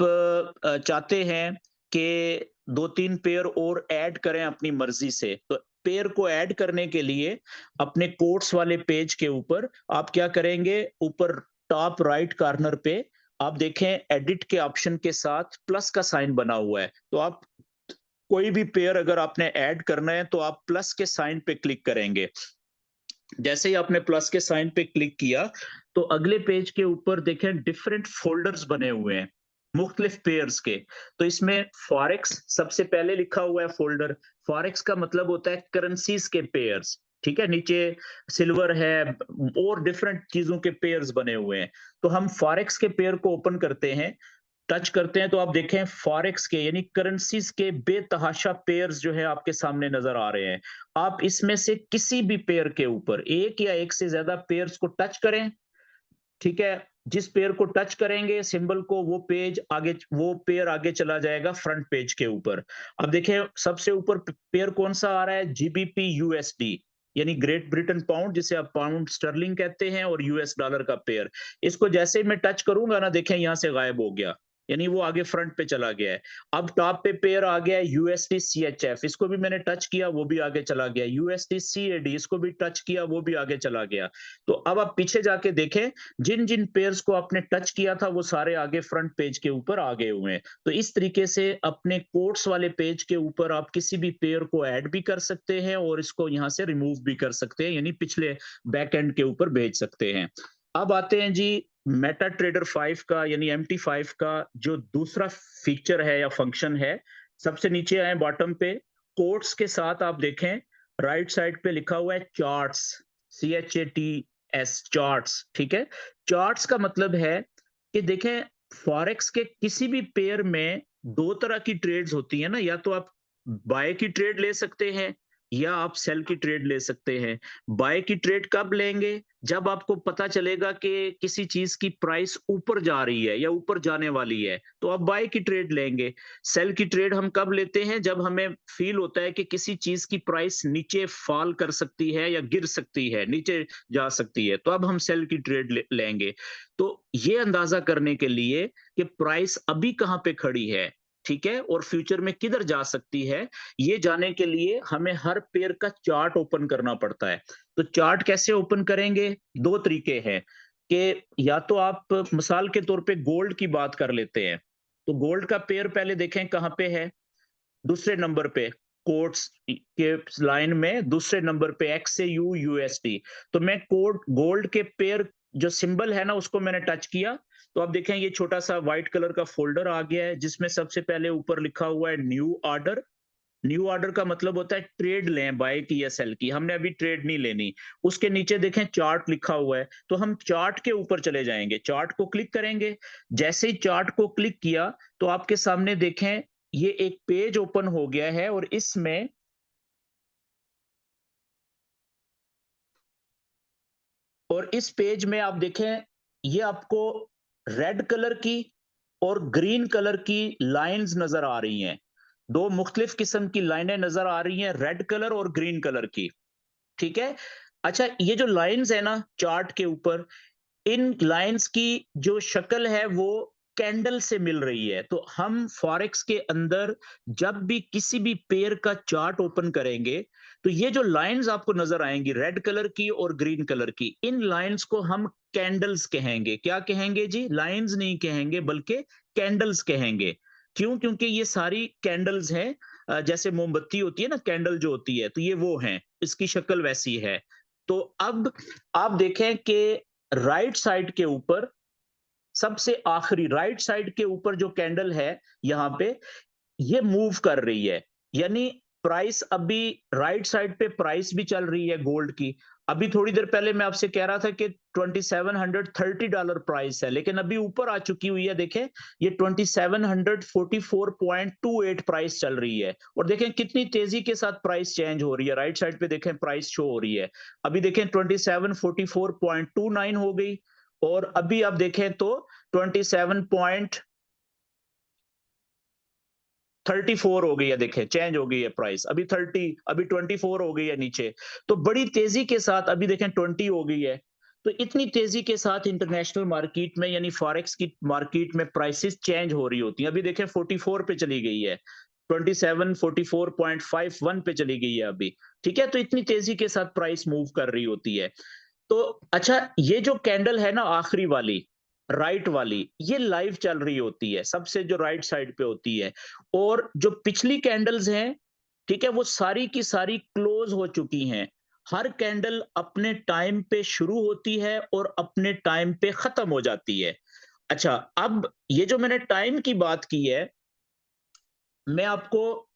चाहते हैं कि 2-3 पेयर और ऐड करें अपनी मर्जी से, तो पेयर को ऐड करने के लिए अपने कोट्स वाले पेज के ऊपर आप क्या करेंगे, ऊपर टॉप राइट कॉर्नर पे आप देखें एडिट के ऑप्शन के साथ प्लस का साइन बना हुआ है। तो आप कोई भी पेयर अगर आपने ऐड करना है तो आप प्लस के साइन पे क्लिक करेंगे। जैसे ही आपने प्लस के साइन पे क्लिक किया, तो अगले पेज के ऊपर देखें डिफरेंट फोल्डर्स बने हुए हैं मुख्तलिफ पेयर्स के। तो इसमें फॉरेक्स सबसे पहले लिखा हुआ है फोल्डर। फॉरेक्स का मतलब होता है करेंसीज के पेयर्स, ठीक है। नीचे सिल्वर है और डिफरेंट चीजों के पेयर्स बने हुए हैं। तो हम फॉरेक्स के पेयर को ओपन करते हैं, टच करते हैं, तो आप देखें फॉरेक्स के यानी करेंसीज के बेतहाशा पेयर्स जो है आपके सामने नजर आ रहे हैं। आप इसमें से किसी भी पेयर के ऊपर एक या एक से ज्यादा पेयर्स को टच करें, ठीक है। जिस पेयर को टच करेंगे सिंबल को, वो पेयर आगे चला जाएगा फ्रंट पेज के ऊपर। अब देखिए सबसे ऊपर पेयर कौन सा आ रहा है, जीबीपी यूएसडी यानी ग्रेट ब्रिटेन पाउंड, जिसे आप पाउंड स्टर्लिंग कहते हैं, और यूएस डॉलर का पेयर। इसको जैसे ही मैं टच करूंगा ना, देखें यहां से गायब हो गया, यानी वो आगे फ्रंट पे चला गया है। अब टॉप पे पेयर आ गया है यूएसडी सीएचएफ, इसको भी मैंने टच किया, वो भी आगे चला गया। यूएसडी सीएडी, इसको भी टच किया, वो भी आगे चला गया। तो अब आप पीछे जाके देखें, जिन जिन पेयर्स को आपने टच किया था वो सारे आगे फ्रंट पेज के ऊपर आ गए हुए हैं। तो इस तरीके से अपने कोट्स वाले पेज के ऊपर आप किसी भी पेयर को ऐड भी कर सकते हैं और इसको यहां से रिमूव भी कर सकते हैं, यानी पिछले बैक एंड के ऊपर भेज सकते हैं। अब आते हैं जी मेटा ट्रेडर 5 का यानी MT5 का जो दूसरा फीचर है या फंक्शन है। सबसे नीचे आए बॉटम पे, कोट्स के साथ आप देखें राइट साइड पे लिखा हुआ है चार्ट्स, CHATS, चार्ट्स, ठीक है। चार्ट्स का मतलब है कि देखें फॉरेक्स के किसी भी पेयर में दो तरह की ट्रेड्स होती है ना, या तो आप बाय की ट्रेड ले सकते हैं या आप सेल की ट्रेड ले सकते हैं। बाय की ट्रेड कब लेंगे, जब आपको पता चलेगा कि किसी चीज की प्राइस ऊपर जा रही है या ऊपर जाने वाली है, तो आप बाय की ट्रेड लेंगे। सेल की ट्रेड हम कब लेते हैं, जब हमें फील होता है कि किसी चीज की प्राइस नीचे फॉल कर सकती है या गिर सकती है, नीचे जा सकती है, तो अब हम सेल की ट्रेड लेंगे। तो ये अंदाजा करने के लिए कि प्राइस अभी कहां पे खड़ी है, ठीक है, और फ्यूचर में किधर जा सकती है, ये जाने के लिए हमें हर पेयर का चार्ट ओपन करना पड़ता है। तो चार्ट कैसे ओपन करेंगे, दो तरीके हैं कि या तो आप मिसाल के तौर पे गोल्ड की बात कर लेते हैं, तो गोल्ड का पेयर पहले देखें कहां पे है, दूसरे नंबर पे कोट्स के लाइन में दूसरे नंबर पे XAU USD। तो मैं कोड गोल्ड के पेयर जो सिंबल है ना उसको मैंने टच किया, तो आप देखें ये छोटा सा व्हाइट कलर का फोल्डर आ गया है जिसमें सबसे पहले ऊपर लिखा हुआ है न्यू ऑर्डर। न्यू ऑर्डर का मतलब होता है ट्रेड लें, बाय की या सेल की, हमने अभी ट्रेड नहीं लेनी। उसके नीचे देखें चार्ट लिखा हुआ है, तो हम चार्ट के ऊपर चले जाएंगे, चार्ट को क्लिक करेंगे। जैसे ही चार्ट को क्लिक किया तो आपके सामने देखें ये एक पेज ओपन हो गया है, और इस पेज में आप देखें ये आपको रेड कलर की और ग्रीन कलर की लाइंस नजर आ रही हैं। दो मुख्तलिफ किस्म की लाइनें नजर आ रही हैं, रेड कलर और ग्रीन कलर की, ठीक है। अच्छा, ये जो लाइंस है ना चार्ट के ऊपर, इन लाइंस की जो शक्ल है वो कैंडल से मिल रही है। तो हम फॉरेक्स के अंदर जब भी किसी भी पेयर का चार्ट ओपन करेंगे, तो ये जो लाइंस आपको नजर आएंगी रेड कलर की और ग्रीन कलर की, इन लाइंस को हम कैंडल्स कहेंगे। क्या कहेंगे जी, लाइंस नहीं कहेंगे बल्कि कैंडल्स कहेंगे। क्यों? क्योंकि ये सारी कैंडल्स हैं। जैसे मोमबत्ती होती है ना, कैंडल जो होती है, तो ये वो है, इसकी शक्ल वैसी है। तो अब आप देखें कि राइट साइड के ऊपर, सबसे आखिरी राइट साइड के ऊपर जो कैंडल है यहाँ पे, ये मूव कर रही है। यानी प्राइस अभी राइट साइड पे प्राइस भी चल रही है गोल्ड की। अभी थोड़ी देर पहले मैं आपसे कह रहा था कि $2730 प्राइस है, लेकिन अभी ऊपर आ चुकी हुई है। देखें, ये 2744.28 प्राइस चल रही है, और देखें कितनी तेजी के साथ प्राइस चेंज हो रही है। राइट साइड पे देखें प्राइस शो हो रही है, अभी देखें 2744.29 हो गई, और अभी आप देखें तो 27.34 हो गई है। देखें चेंज हो गई है प्राइस, अभी 30, अभी 24 हो गई है नीचे। तो बड़ी तेजी के साथ अभी देखें 20 हो गई है। तो इतनी तेजी के साथ इंटरनेशनल मार्केट में, यानी फॉरेक्स की मार्केट में प्राइसेस चेंज हो रही होती हैं। अभी देखें 44 पे चली गई है, 2744.51 पे चली गई है अभी। ठीक है, तो इतनी तेजी के साथ प्राइस मूव कर रही होती है। तो अच्छा, ये जो कैंडल है ना आखिरी वाली, राइट वाली, ये लाइव चल रही होती है, सबसे जो राइट साइड पे होती है। और जो पिछली कैंडल्स हैं, ठीक है, वो सारी की सारी क्लोज हो चुकी हैं। हर कैंडल अपने टाइम पे शुरू होती है और अपने टाइम पे खत्म हो जाती है। अच्छा, अब ये जो मैंने टाइम की बात की है, मैं आपको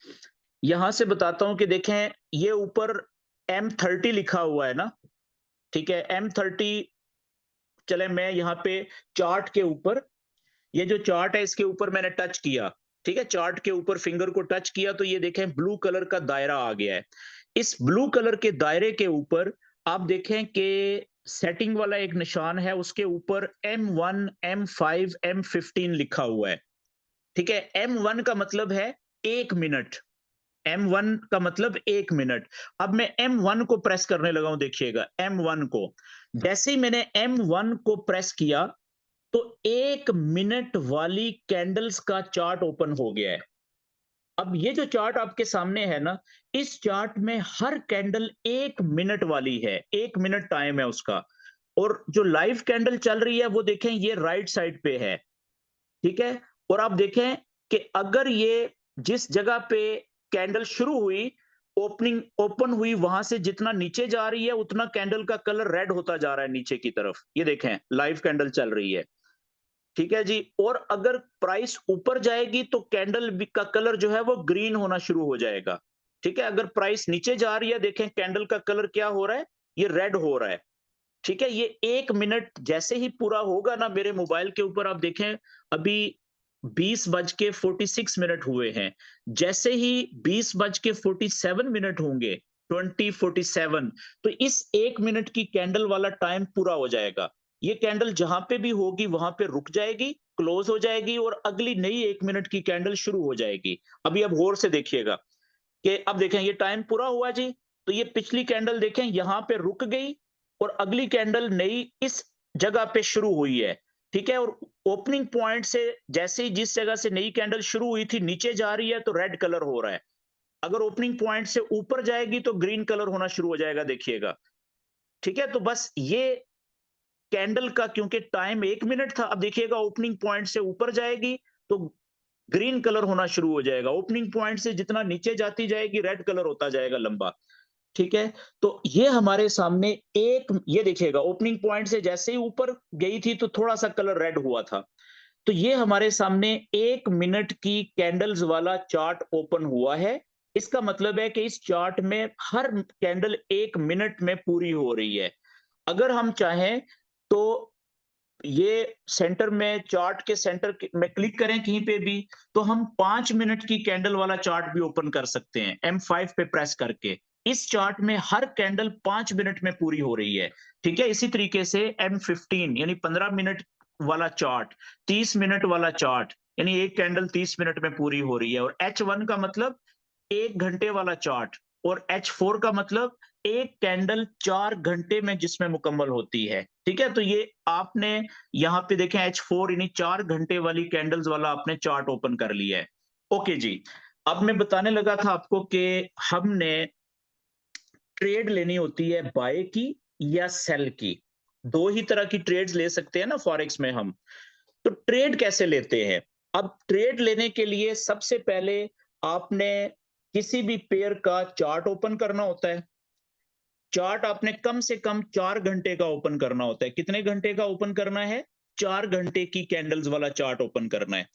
यहां से बताता हूं कि देखें, ये ऊपर M30 लिखा हुआ है ना, ठीक है, M30। चले मैं यहाँ पे चार्ट के ऊपर, ये जो चार्ट है इसके ऊपर मैंने टच किया, ठीक है, चार्ट के ऊपर फिंगर को टच किया, तो ये देखें ब्लू कलर का दायरा आ गया है। इस ब्लू कलर के दायरे के ऊपर आप देखें कि सेटिंग वाला एक निशान है, उसके ऊपर M1, M5, M15 लिखा हुआ है। ठीक है, M1 का मतलब है 1 मिनट, M1 का मतलब 1 मिनट। अब मैं M1 को प्रेस करने लगा हूं, देखिएगा M1 को। जैसे ही मैंने M1 को प्रेस किया, तो 1 मिनट वाली कैंडल्स का चार्ट ओपन हो गया है। अब ये जो चार्ट आपके सामने है ना, इस चार्ट में हर कैंडल 1 मिनट वाली है, 1 मिनट टाइम है उसका। और जो लाइव कैंडल चल रही है वो देखें, ये राइट साइड पे है, ठीक है। और आप देखें कि अगर ये जिस जगह पे कैंडल शुरू हुई, ओपनिंग ओपन हुई, वहां से जितना नीचे जा रही है उतना कैंडल का कलर रेड होता जा रहा है नीचे की तरफ। ये देखें लाइव कैंडल चल रही है, ठीक है जी। और अगर प्राइस ऊपर जाएगी तो कैंडल का कलर जो है वो ग्रीन होना शुरू हो जाएगा, ठीक है। अगर प्राइस नीचे जा रही है, देखें कैंडल का कलर क्या हो रहा है, ये रेड हो रहा है, ठीक है। ये 1 मिनट जैसे ही पूरा होगा ना, मेरे मोबाइल के ऊपर आप देखें, अभी 20:46 हुए हैं। जैसे ही 20:47 होंगे, 20:47, तो इस 1 मिनट की कैंडल वाला टाइम पूरा हो जाएगा। ये कैंडल जहां पे भी होगी वहां पे रुक जाएगी, क्लोज हो जाएगी, और अगली नई 1 मिनट की कैंडल शुरू हो जाएगी। अभी अब गौर से देखिएगा कि अब देखें ये टाइम पूरा हुआ जी, तो ये पिछली कैंडल देखें यहां पे रुक गई, और अगली कैंडल नई इस जगह पे शुरू हुई है, ठीक है। और ओपनिंग पॉइंट से जैसे ही जिस जगह से नई कैंडल शुरू हुई थी नीचे जा रही है तो रेड कलर हो रहा है। अगर ओपनिंग पॉइंट से ऊपर जाएगी तो ग्रीन कलर होना शुरू हो जाएगा, देखिएगा, ठीक है। तो बस ये कैंडल का क्योंकि टाइम 1 मिनट था, अब देखिएगा ओपनिंग पॉइंट से ऊपर जाएगी तो ग्रीन कलर होना शुरू हो जाएगा, ओपनिंग पॉइंट से जितना नीचे जाती जाएगी रेड कलर होता जाएगा लंबा, ठीक है। तो ये हमारे सामने एक, ये देखिएगा ओपनिंग पॉइंट से जैसे ही ऊपर गई थी तो थोड़ा सा कलर रेड हुआ था। तो ये हमारे सामने 1 मिनट की कैंडल्स वाला चार्ट ओपन हुआ है। इसका मतलब है कि इस चार्ट में हर कैंडल 1 मिनट में पूरी हो रही है। अगर हम चाहें तो ये सेंटर में, चार्ट के सेंटर में क्लिक करें कहीं पे भी, तो हम 5 मिनट की कैंडल वाला चार्ट भी ओपन कर सकते हैं M5 पे प्रेस करके। इस चार्ट में हर कैंडल 5 मिनट में पूरी हो रही है, ठीक है। इसी तरीके से M15 यानी 15 मिनट वाला चार्ट, 30 मिनट वाला चार्ट, यानी एक कैंडल 30 मिनट में पूरी हो रही है। और H1 का मतलब 1 घंटे वाला चार्ट, और H4 का मतलब एक कैंडल 4 घंटे में जिसमें मुकम्मल होती है, ठीक है। तो ये आपने यहाँ पे देखें H4 यानी 4 घंटे वाली कैंडल्स वाला आपने चार्ट ओपन कर लिया है। ओके जी, अब मैं बताने लगा था आपको कि हमने ट्रेड लेनी होती है बाय की या सेल की। दो ही तरह की ट्रेड्स ले सकते हैं ना फॉरेक्स में हम। तो ट्रेड कैसे लेते हैं? अब ट्रेड लेने के लिए सबसे पहले आपने किसी भी पेयर का चार्ट ओपन करना होता है, चार्ट आपने कम से कम 4 घंटे का ओपन करना होता है। कितने घंटे का ओपन करना है? 4 घंटे की कैंडल्स वाला चार्ट ओपन करना है।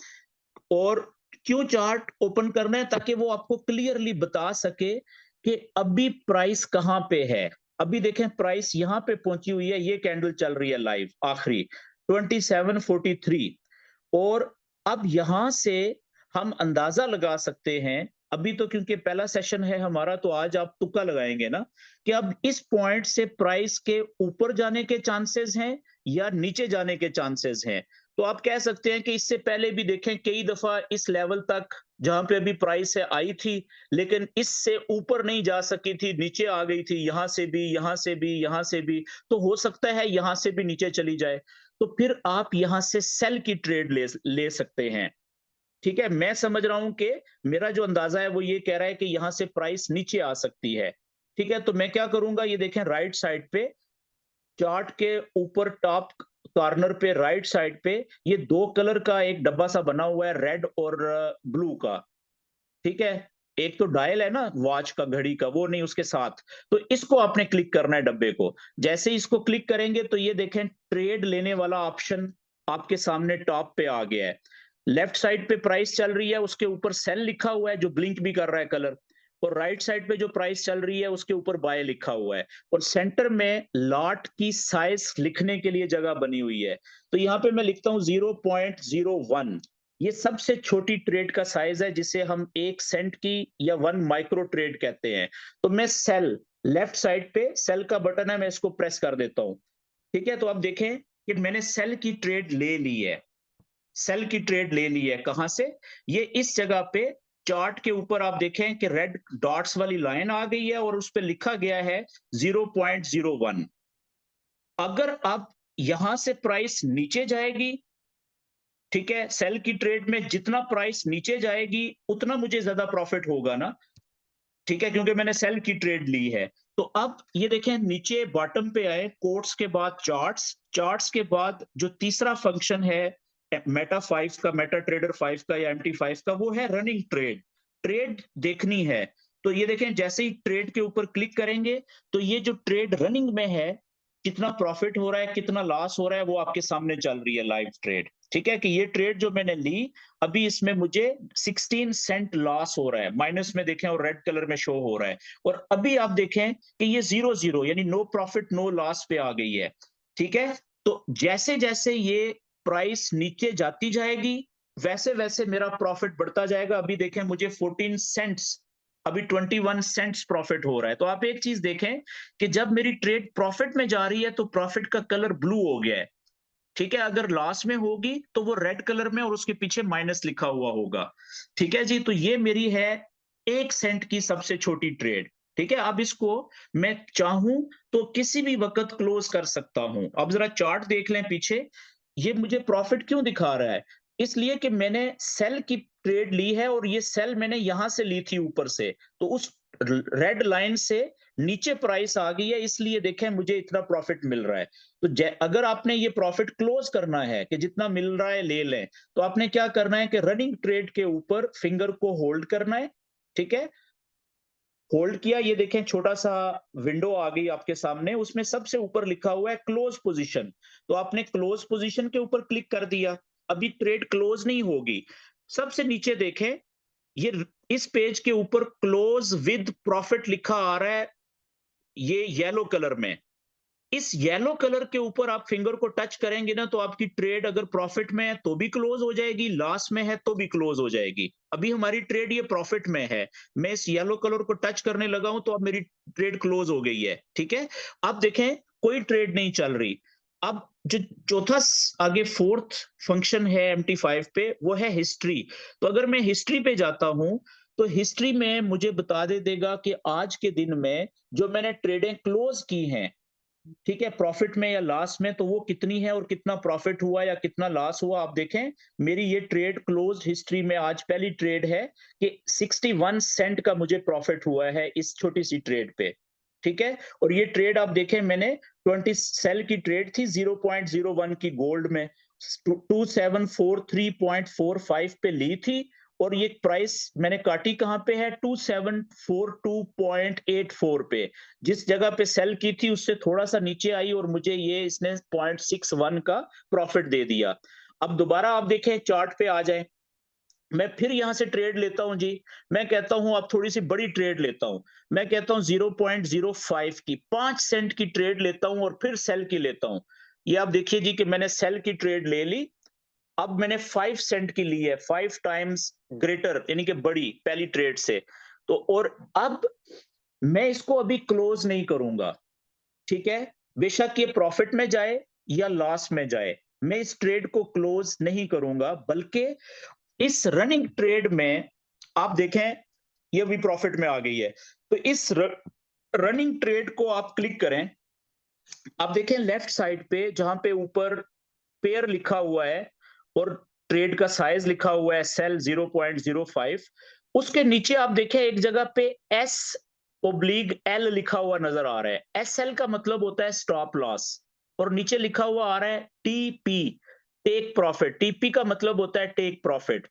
और क्यों चार्ट ओपन करना है? ताकि वो आपको क्लियरली बता सके कि अभी प्राइस कहां पे है। अभी देखें प्राइस यहां पे पहुंची हुई है, ये कैंडल चल रही है लाइव आखिरी 2743। और अब यहां से हम अंदाजा लगा सकते हैं, अभी तो क्योंकि पहला सेशन है हमारा, तो आज आप तुक्का लगाएंगे ना कि अब इस पॉइंट से प्राइस के ऊपर जाने के चांसेस हैं या नीचे जाने के चांसेस हैं। तो आप कह सकते हैं कि इससे पहले भी देखें कई दफा इस लेवल तक जहां पे अभी प्राइस है आई थी, लेकिन इससे ऊपर नहीं जा सकी थी, नीचे आ गई थी, यहां से भी, यहां से भी, यहां से भी। तो हो सकता है यहां से भी नीचे चली जाए, तो फिर आप यहां से सेल की ट्रेड ले सकते हैं। ठीक है, मैं समझ रहा हूं कि मेरा जो अंदाजा है वो ये कह रहा है कि यहां से प्राइस नीचे आ सकती है। ठीक है, तो मैं क्या करूंगा, ये देखें राइट साइड पे चार्ट के ऊपर टॉप कॉर्नर पे राइट साइड पे ये दो कलर का एक डब्बा सा बना हुआ है, रेड और ब्लू का। ठीक है, एक तो डायल है ना वॉच का, घड़ी का, वो नहीं, उसके साथ। तो इसको आपने क्लिक करना है डब्बे को। जैसे ही इसको क्लिक करेंगे तो ये देखें ट्रेड लेने वाला ऑप्शन आपके सामने टॉप पे आ गया है। लेफ्ट साइड पे प्राइस चल रही है, उसके ऊपर सेल लिखा हुआ है जो ब्लिंक भी कर रहा है कलर। और राइट साइड पे जो प्राइस चल रही है उसके ऊपर बाय लिखा हुआ है। और सेंटर में लॉट की साइज लिखने के लिए जगह बनी हुई है। तो यहां पे मैं लिखता हूं 0.01। ये सबसे छोटी ट्रेड का साइज है जिसे हम 1 सेंट की या 1 माइक्रो ट्रेड कहते हैं। तो मैं सेल, लेफ्ट साइड पे सेल का बटन है, मैं इसको प्रेस कर देता हूं। ठीक है, तो अब देखें कि मैंने सेल की ट्रेड ले ली है। सेल की ट्रेड ले ली है कहां से? ये इस जगह पे चार्ट के ऊपर आप देखें कि रेड डॉट्स वाली लाइन आ गई है और उस पर लिखा गया है 0.01। अगर अब यहां से प्राइस नीचे जाएगी, ठीक है, सेल की ट्रेड में जितना प्राइस नीचे जाएगी उतना मुझे ज्यादा प्रॉफिट होगा ना। ठीक है, क्योंकि मैंने सेल की ट्रेड ली है। तो अब ये देखें नीचे बॉटम पे आए, कोट्स के बाद चार्ट्स, चार्ट्स के बाद जो तीसरा फंक्शन है मेटा 5 का, मेटा ट्रेडर 5 का या MT5 का, वो है रनिंग ट्रेड। ट्रेड देखनी है। तो ये देखें जैसे ही ट्रेड के ऊपर क्लिक करेंगे तो ये जो ट्रेड रनिंग में है, कितना प्रॉफिट हो रहा है कितना लॉस हो रहा है, वो आपके सामने चल रही है लाइव ट्रेड। ठीक है, कि ये ट्रेड जो मैंने ली अभी इसमें मुझे 16 सेंट लॉस हो रहा है, माइनस में देखें और रेड कलर में शो हो रहा है। और अभी आप देखें कि ये 0 0 यानी नो प्रॉफिट नो लॉस पे आ गई है। ठीक है, तो जैसे जैसे ये प्राइस नीचे जाती जाएगी वैसे वैसे मेरा प्रॉफिट बढ़ता जाएगा। अभी देखें मुझे 14 सेंट्स, अभी 21 सेंट्स प्रॉफिट हो रहा है। तो आप एक चीज देखें कि जब मेरी ट्रेड प्रॉफिट में जा रही है तो प्रॉफिट का कलर ब्लू हो गया है। ठीक है, अगर लॉस में होगी तो वो रेड कलर में और उसके पीछे माइनस लिखा हुआ होगा। ठीक है जी, तो ये मेरी है 1 सेंट की सबसे छोटी ट्रेड। ठीक है, अब इसको मैं चाहूं तो किसी भी वक्त क्लोज कर सकता हूं। अब जरा चार्ट देख लें पीछे, ये मुझे प्रॉफिट क्यों दिखा रहा है? इसलिए कि मैंने सेल की ट्रेड ली है और ये सेल मैंने यहां से ली थी ऊपर से, तो उस रेड लाइन से नीचे प्राइस आ गई है, इसलिए देखें मुझे इतना प्रॉफिट मिल रहा है। तो अगर आपने ये प्रॉफिट क्लोज करना है कि जितना मिल रहा है ले लें, तो आपने क्या करना है कि रनिंग ट्रेड के ऊपर फिंगर को होल्ड करना है। ठीक है, होल्ड किया, ये देखें छोटा सा विंडो आ गई आपके सामने, उसमें सबसे ऊपर लिखा हुआ है क्लोज पोजीशन। तो आपने क्लोज पोजीशन के ऊपर क्लिक कर दिया, अभी ट्रेड क्लोज नहीं होगी। सबसे नीचे देखें, ये इस पेज के ऊपर क्लोज विद प्रॉफिट लिखा आ रहा है, ये येलो कलर में। इस येलो कलर के ऊपर आप फिंगर को टच करेंगे ना तो आपकी ट्रेड अगर प्रॉफिट में है तो भी क्लोज हो जाएगी, लॉस में है तो भी क्लोज हो जाएगी। अभी हमारी ट्रेड ये प्रॉफिट में है, मैं इस येलो कलर को टच करने लगा हूं तो अब मेरी ट्रेड क्लोज हो गई है। ठीक है, अब देखें कोई ट्रेड नहीं चल रही। अब जो चौथा आगे फोर्थ फंक्शन है MT5 पे, वो है हिस्ट्री। तो अगर मैं हिस्ट्री पे जाता हूं तो हिस्ट्री में मुझे बता देगा कि आज के दिन में जो मैंने ट्रेडें क्लोज की हैं, ठीक है, प्रॉफिट में या लॉस में, तो वो कितनी है और कितना प्रॉफिट हुआ या कितना लॉस हुआ। आप देखें मेरी ये ट्रेड क्लोज हिस्ट्री में आज पहली ट्रेड है कि 61 सेंट का मुझे प्रॉफिट हुआ है इस छोटी सी ट्रेड पे। ठीक है, और ये ट्रेड आप देखें मैंने 20 सेल की ट्रेड थी 0.01 की गोल्ड में, 2743.45 पे ली थी और ये प्राइस मैंने काटी कहां पे है, 2742.84 पे। जिस जगह पे सेल की थी उससे थोड़ा सा नीचे आई और मुझे ये इसने 0.61 का प्रॉफिट दे दिया। अब दोबारा आप देखें चार्ट पे आ जाए, मैं फिर यहां से ट्रेड लेता हूं जी। मैं कहता हूं अब थोड़ी सी बड़ी ट्रेड लेता हूं। मैं कहता हूं 0.05 की 5 सेंट की ट्रेड लेता हूं और फिर सेल की लेता हूं। ये आप देखिए जी कि मैंने सेल की ट्रेड ले ली। अब मैंने 5 सेंट की ली है, 5 टाइम्स ग्रेटर, यानी कि बड़ी पहली ट्रेड से। तो और अब मैं इसको अभी क्लोज नहीं करूंगा, ठीक है? बेशक ये प्रॉफिट में जाए या लॉस में जाए, मैं इस ट्रेड को क्लोज नहीं करूंगा, बल्कि इस रनिंग ट्रेड में आप देखें ये भी प्रॉफिट में आ गई है। तो इस रनिंग ट्रेड को आप क्लिक करें। आप देखें लेफ्ट साइड पे जहां पे ऊपर पेयर लिखा हुआ है और ट्रेड का साइज लिखा हुआ है सेल 0.05, उसके नीचे आप देखें एक जगह पे एस ओब्लिग एल लिखा हुआ नजर आ रहा है। एस एल का मतलब होता है स्टॉप लॉस, और नीचे लिखा हुआ आ रहा है टीपी, टेक प्रॉफिट। टीपी का मतलब होता है टेक प्रॉफिट।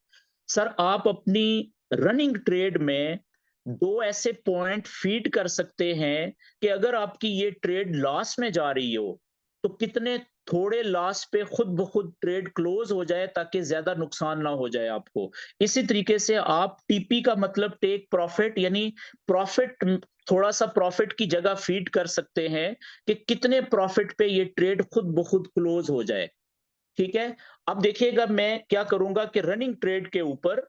सर आप अपनी रनिंग ट्रेड में दो ऐसे पॉइंट फीड कर सकते हैं कि अगर आपकी ये ट्रेड लॉस में जा रही हो तो कितने थोड़े लॉस पे खुद ब खुद ट्रेड क्लोज हो जाए ताकि ज्यादा नुकसान ना हो जाए आपको। इसी तरीके से आप टीपी का मतलब टेक प्रॉफिट, यानी प्रॉफिट, थोड़ा सा प्रॉफिट की जगह फीड कर सकते हैं कि कितने प्रॉफिट पे ये ट्रेड खुद ब खुद क्लोज हो जाए। ठीक है? अब देखिएगा मैं क्या करूंगा कि रनिंग ट्रेड के ऊपर,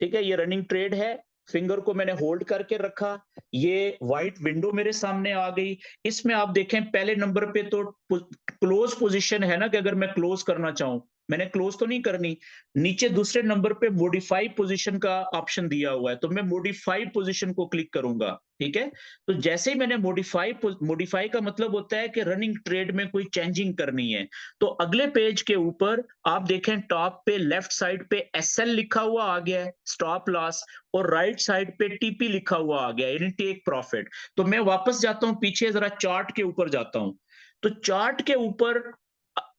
ठीक है, ये रनिंग ट्रेड है, फिंगर को मैंने होल्ड करके रखा, ये व्हाइट विंडो मेरे सामने आ गई। इसमें आप देखें पहले नंबर पे तो क्लोज पोजीशन है ना, कि अगर मैं क्लोज करना चाहूं, मैंने क्लोज तो नहीं करनी। नीचे दूसरे नंबर पे मॉडिफाई पोजीशन का ऑप्शन दिया हुआ है, तो मैं मॉडिफाई पोजीशन को क्लिक करूंगा। ठीक है? तो जैसे ही मैंने मॉडिफाई का मतलब होता है कि रनिंग ट्रेड में कोई चेंजिंग करनी है। तो अगले पेज के ऊपर आप देखें टॉप पे लेफ्ट साइड पे एसएल लिखा हुआ आ गया है, स्टॉप लॉस, और राइट साइड पे टीपी लिखा हुआ आ गया, यानी टेक प्रॉफिट। तो मैं वापस जाता हूं पीछे, जरा चार्ट के ऊपर जाता हूं। तो चार्ट के ऊपर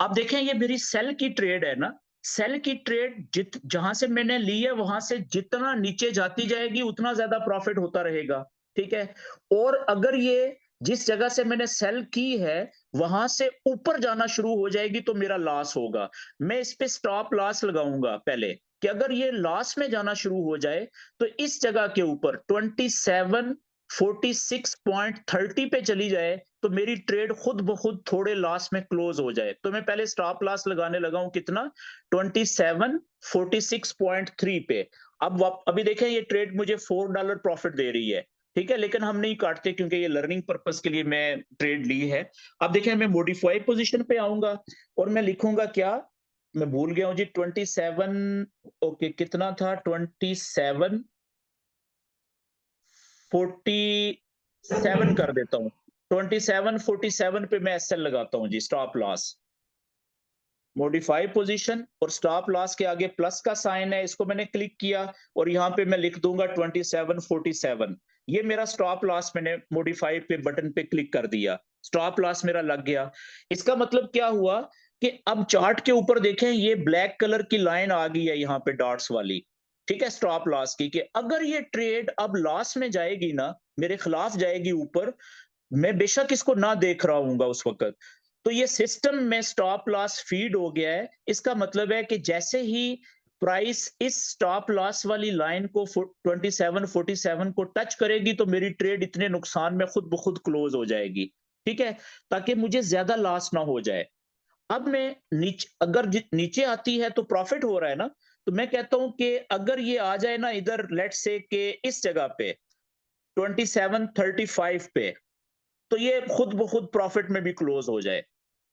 आप देखें ये मेरी सेल की ट्रेड है ना। सेल की ट्रेड जहां से मैंने ली है वहां से जितना नीचे जाती जाएगी उतना ज्यादा प्रॉफिट होता रहेगा। ठीक है? और अगर ये जिस जगह से मैंने सेल की है वहां से ऊपर जाना शुरू हो जाएगी तो मेरा लॉस होगा। मैं इस पे स्टॉप लॉस लगाऊंगा पहले, कि अगर ये लॉस में जाना शुरू हो जाए तो इस जगह के ऊपर 2746.30 पे चली जाए तो मेरी ट्रेड खुद ब खुद थोड़े लॉस में क्लोज हो जाए। तो मैं पहले स्टॉप लॉस लगाने लगा हूं कितना, 2746.3 पे। अब अभी देखें ये ट्रेड मुझे $4 प्रॉफिट दे रही है। ठीक है? लेकिन हम नहीं काटते क्योंकि ये लर्निंग पर्पस के लिए मैं ट्रेड ली है। अब देखें मैं मॉडिफाई पोजीशन पे आऊंगा और मैं लिखूंगा क्या, मैं भूल गया हूं जी, 27, ओके कितना था, 2747 कर देता हूं। 2747 पे मैं एसएल लगाता हूं जी, स्टॉप लॉस। मॉडिफाई पोजीशन और स्टॉप लॉस के आगे प्लस का साइन है, इसको मैंने क्लिक किया और यहां पे मैं लिख दूंगा 2747। ये मेरा स्टॉप लॉस, मैंने मॉडिफाई पे बटन पे क्लिक कर दिया, स्टॉप लॉस मेरा लग गया। इसका मतलब क्या हुआ कि अब चार्ट के ऊपर देखें ये ब्लैक कलर की लाइन आ गई है यहाँ पे डॉट्स वाली। ठीक है? स्टॉप लॉस की, कि अगर ये ट्रेड अब लॉस में जाएगी ना, मेरे खिलाफ जाएगी ऊपर, मैं बेशक इसको ना देख रहा हूंगा उस वक्त, तो ये सिस्टम में स्टॉप लॉस फीड हो गया है। इसका मतलब है कि जैसे ही प्राइस इस स्टॉप लॉस वाली लाइन को 2747 को टच करेगी तो मेरी ट्रेड इतने नुकसान में खुद ब खुद क्लोज हो जाएगी। ठीक है? ताकि मुझे ज्यादा लॉस ना हो जाए। अब मैं नीचे, अगर नीचे आती है तो प्रॉफिट हो रहा है ना, तो मैं कहता हूं कि अगर ये आ जाए ना इधर, लेट्स से कि इस जगह पे 2735 पे, तो ये खुद ब खुद प्रॉफिट में भी क्लोज हो जाए।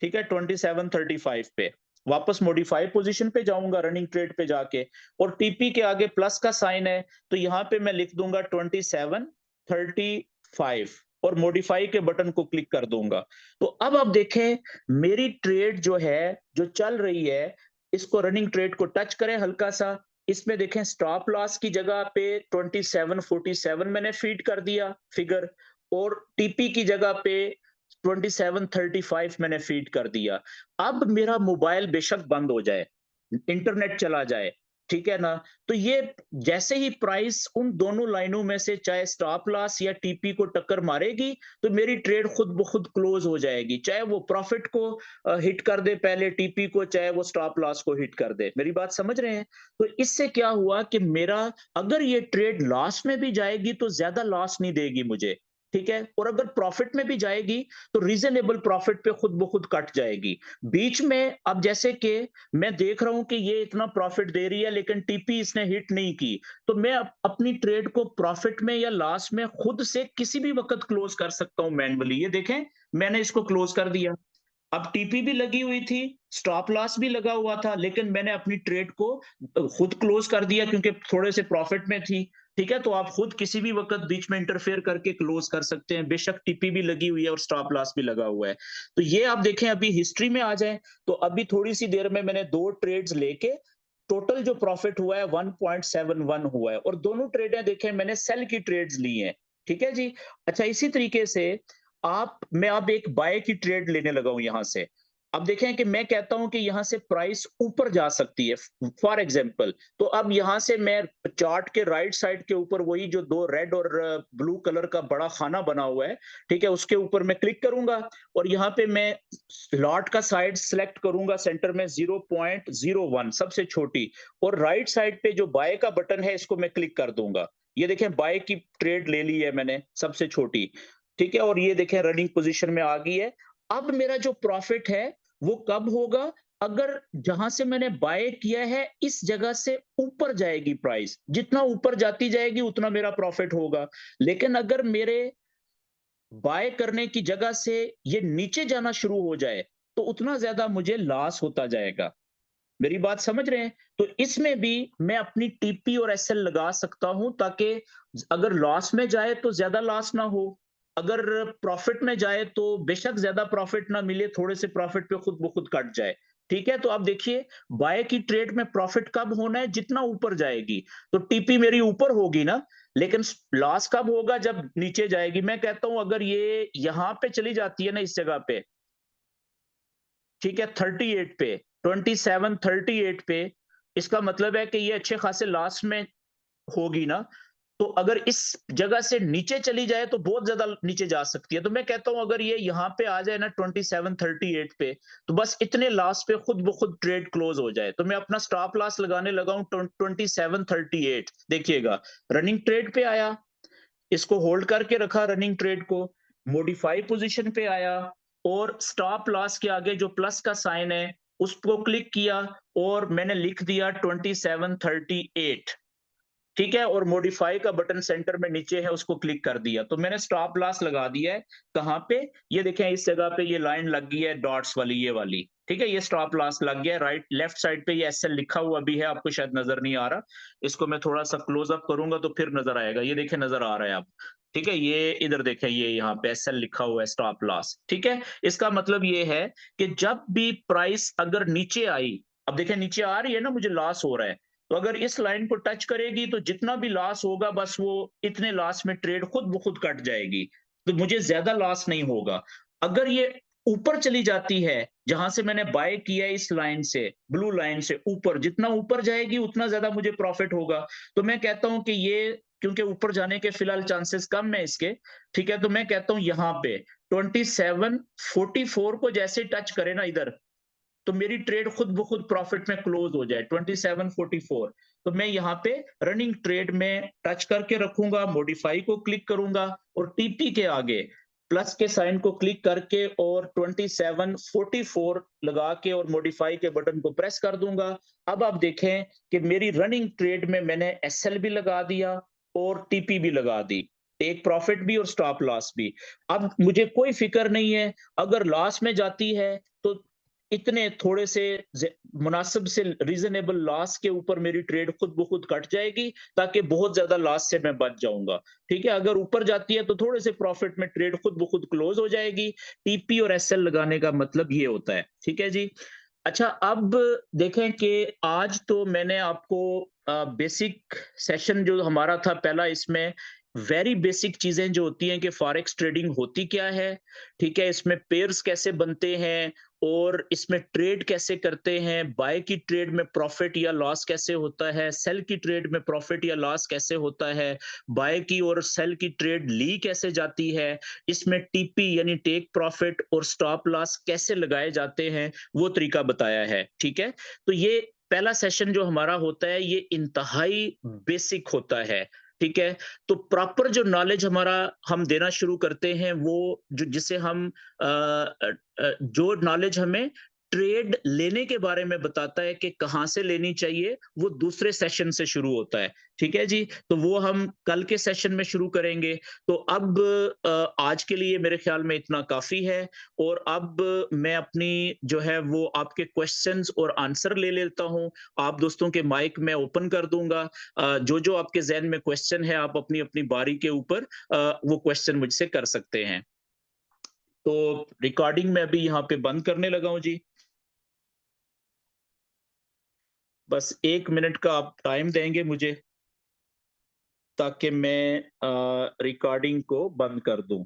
ठीक है? 2735 पे वापस मॉडिफाई पोजीशन पे जाऊंगा रनिंग ट्रेड पे जाके, और टीपी के आगे प्लस का साइन है तो यहां पे मैं लिख दूंगा 2735 और मॉडिफाई के बटन को क्लिक कर दूंगा। तो अब आप देखें मेरी ट्रेड जो है, जो चल रही है, इसको रनिंग ट्रेड को टच करें हल्का सा, इसमें देखें स्टॉप लॉस की जगह पे 2747 मैंने फीड कर दिया फिगर, और टीपी की जगह पे 2735 मैंने फीड कर दिया। अब मेरा मोबाइल बेशक बंद हो जाए, इंटरनेट चला जाए, ठीक है ना? तो ये जैसे ही प्राइस उन दोनों लाइनों में से चाहे स्टॉप लॉस या टीपी को टक्कर मारेगी, तो मेरी ट्रेड खुद ब खुद क्लोज़ हो जाएगी। चाहे वो प्रॉफिट को हिट कर दे पहले टीपी को, चाहे वो स्टॉप लॉस को हिट कर दे। मेरी बात समझ रहे हैं? तो इससे क्या हुआ कि मेरा अगर ये ट्रेड लॉस में भी जाएगी तो ज़्यादा लॉस नहीं देगी मुझे, ठीक है? और अगर प्रॉफिट में भी जाएगी तो रीज़नेबल प्रॉफिट पे खुद ब खुद कट जाएगी। बीच में अब जैसे कि मैं देख रहा हूं कि ये इतना प्रॉफिट दे रही है लेकिन टीपी इसने हिट नहीं की, तो मैं अपनी ट्रेड को प्रॉफिट में या लॉस में खुद से किसी भी वक्त क्लोज कर सकता हूं मैन्युअली। ये देखें, मैंने इसको क्लोज कर दिया। अब टीपी भी लगी हुई थी, स्टॉप लॉस भी लगा हुआ था, लेकिन मैंने अपनी ट्रेड को खुद क्लोज कर दिया क्योंकि थोड़े से प्रॉफिट में थी। ठीक है, तो आप खुद किसी भी वक्त बीच में इंटरफेयर करके क्लोज कर सकते हैं, बेशक टीपी भी लगी हुई है और स्टॉप लॉस भी लगा हुआ है। तो ये आप देखें, अभी हिस्ट्री में आ जाए तो अभी थोड़ी सी देर में मैंने 2 ट्रेड्स लेके टोटल जो प्रॉफिट हुआ है 1.71 हुआ है, और दोनों ट्रेडें देखें मैंने सेल की ट्रेड्स ली हैं। ठीक है जी। अच्छा, इसी तरीके से मैं अब एक बाय की ट्रेड लेने लगा हूं यहां से। अब देखें कि मैं कहता हूं कि यहां से प्राइस ऊपर जा सकती है, फॉर एग्जांपल। तो अब यहां से मैं चार्ट के राइट साइड के ऊपर वही जो 2 रेड और ब्लू कलर का बड़ा खाना बना हुआ है, ठीक है, उसके ऊपर मैं क्लिक करूंगा और यहां पे मैं लॉट का साइड सिलेक्ट करूंगा, सेंटर में 0.01 सबसे छोटी, और राइट साइड पे जो बाय का बटन है इसको मैं क्लिक कर दूंगा। ये देखें, बाय की ट्रेड ले ली है मैंने, सबसे छोटी। ठीक है, और ये देखें रनिंग पोजीशन में आ गई है। अब मेरा जो प्रॉफिट है वो कब होगा? अगर जहां से मैंने बाय किया है इस जगह से ऊपर जाएगी प्राइस, जितना ऊपर जाती जाएगी उतना मेरा प्रॉफिट होगा। लेकिन अगर मेरे बाय करने की जगह से ये नीचे जाना शुरू हो जाए तो उतना ज्यादा मुझे लॉस होता जाएगा। मेरी बात समझ रहे हैं? तो इसमें भी मैं अपनी टीपी और एसएल लगा सकता हूं ताकि अगर लॉस में जाए तो ज्यादा लॉस ना हो, अगर प्रॉफिट में जाए तो बेशक ज्यादा प्रॉफिट ना मिले, थोड़े से प्रॉफिट पे खुद ब खुद कट जाए। ठीक है, तो आप देखिए, बाय की ट्रेड में प्रॉफिट कब होना है? जितना ऊपर जाएगी। तो टीपी मेरी ऊपर होगी ना, लेकिन लॉस कब होगा? जब नीचे जाएगी। मैं कहता हूं अगर ये यहां पे चली जाती है ना, इस जगह पे, ठीक है, 38 पे, 27 38 पे, इसका मतलब है कि ये अच्छे खासे लास्ट में होगी ना। तो अगर इस जगह से नीचे चली जाए तो बहुत ज्यादा नीचे जा सकती है। तो मैं कहता हूं अगर ये यहां पे आ जाए ना 27 38 पे, तो बस इतने लास्ट पे खुद ब खुद ट्रेड क्लोज हो जाए। तो मैं अपना स्टॉप लॉस लगाने लगा हूं 27 38। देखिएगा, रनिंग ट्रेड पे आया, इसको होल्ड करके रखा रनिंग ट्रेड को, मॉडिफाई पोजीशन पे आया और स्टॉप लॉस के आगे जो प्लस का साइन है उसको क्लिक किया और मैंने लिख दिया 2738। ठीक है, और मॉडिफाई का बटन सेंटर में नीचे है, उसको क्लिक कर दिया, तो मैंने स्टॉप लॉस लगा दिया है। कहां पे? ये देखें, इस जगह पे ये लाइन लग गई है डॉट्स वाली, ये वाली। ठीक है, ये स्टॉप लॉस लग गया है। राइट लेफ्ट साइड पे ये एसएल लिखा हुआ भी है, आपको शायद नजर नहीं आ रहा। इसको मैं थोड़ा सा क्लोज अप करूंगा तो फिर नजर आएगा। ये देखें, नजर आ रहा है आप? ठीक है, ये इधर देखें, ये यहाँ पे एसएल लिखा हुआ है, स्टॉप लॉस। ठीक है, इसका मतलब ये है कि जब भी प्राइस अगर नीचे आई, अब देखें नीचे आ रही है ना, मुझे लॉस हो रहा है, तो अगर इस लाइन को टच करेगी तो जितना भी लॉस होगा बस वो इतने लॉस में ट्रेड खुद ब खुद कट जाएगी, तो मुझे ज्यादा लॉस नहीं होगा। अगर ये ऊपर चली जाती है, जहां से मैंने बाय किया है इस लाइन से, ब्लू लाइन से ऊपर, जितना ऊपर जाएगी उतना ज्यादा मुझे प्रॉफिट होगा। तो मैं कहता हूं कि ये, क्योंकि ऊपर जाने के फिलहाल चांसेस कम है इसके, ठीक है, तो मैं कहता हूं यहाँ पे 2744 को जैसे टच करे ना इधर, तो मेरी ट्रेड खुद ब खुद प्रॉफिट में क्लोज हो जाए 2744। तो मैं यहाँ पे रनिंग ट्रेड में टच करके रखूंगा, मॉडिफाई को क्लिक करूंगा और टीपी के आगे प्लस के साइन को क्लिक करके और 2744 लगा के और मॉडिफाई के बटन को प्रेस कर दूंगा। अब आप देखें कि मेरी रनिंग ट्रेड में मैंने एसएल भी लगा दिया और टीपी भी लगा दी, एक प्रॉफिट भी और स्टॉप लॉस भी। अब मुझे कोई फिक्र नहीं है, अगर लॉस में जाती है तो इतने थोड़े से मुनासिब से रीजनेबल लॉस के ऊपर मेरी ट्रेड खुद ब खुद कट जाएगी, ताकि बहुत ज्यादा लॉस से मैं बच जाऊंगा। ठीक है, अगर ऊपर जाती है तो थोड़े से प्रॉफिट में ट्रेड खुद ब खुद क्लोज हो जाएगी। टीपी और एसएल लगाने का मतलब ये होता है। ठीक है जी। अच्छा, अब देखें कि आज तो मैंने आपको बेसिक सेशन जो हमारा था पहला, इसमें वेरी बेसिक चीजें जो होती हैं कि फॉरेक्स ट्रेडिंग होती क्या है, ठीक है, इसमें पेयर्स कैसे बनते हैं और इसमें ट्रेड कैसे करते हैं, बाय की ट्रेड में प्रॉफिट या लॉस कैसे होता है, सेल की ट्रेड में प्रॉफिट या लॉस कैसे होता है, बाय की और सेल की ट्रेड ली कैसे जाती है, इसमें टीपी यानी टेक प्रॉफिट और स्टॉप लॉस कैसे लगाए जाते हैं, वो तरीका बताया है। ठीक है? तो ये पहला सेशन जो हमारा होता है ये इंतहाई बेसिक होता है। ठीक है? तो प्रॉपर जो नॉलेज हमारा हम देना शुरू करते हैं वो जो जिसे हम जो नॉलेज हमें ट्रेड लेने के बारे में बताता है कि कहाँ से लेनी चाहिए, वो दूसरे सेशन से शुरू होता है। ठीक है जी? तो वो हम कल के सेशन में शुरू करेंगे। तो अब आज के लिए मेरे ख्याल में इतना काफ़ी है और अब मैं अपनी जो है वो आपके क्वेश्चंस और आंसर ले लेता हूँ। आप दोस्तों के माइक मैं ओपन कर दूँगा। जो-जो आपके ज़हन में क्वेश्चन है, आप अपनी-अपनी बारी के ऊपर वो क्वेश्चन मुझसे कर सकते हैं। तो रिकॉर्डिंग मैं अभी यहाँ पे बंद करने लगा हूँ जी। बस 1 मिनट का आप टाइम देंगे मुझे ताकि मैं रिकॉर्डिंग को बंद कर दूँ।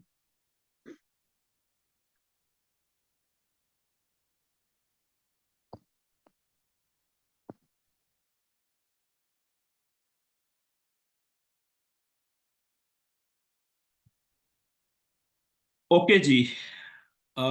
ओके जी। अ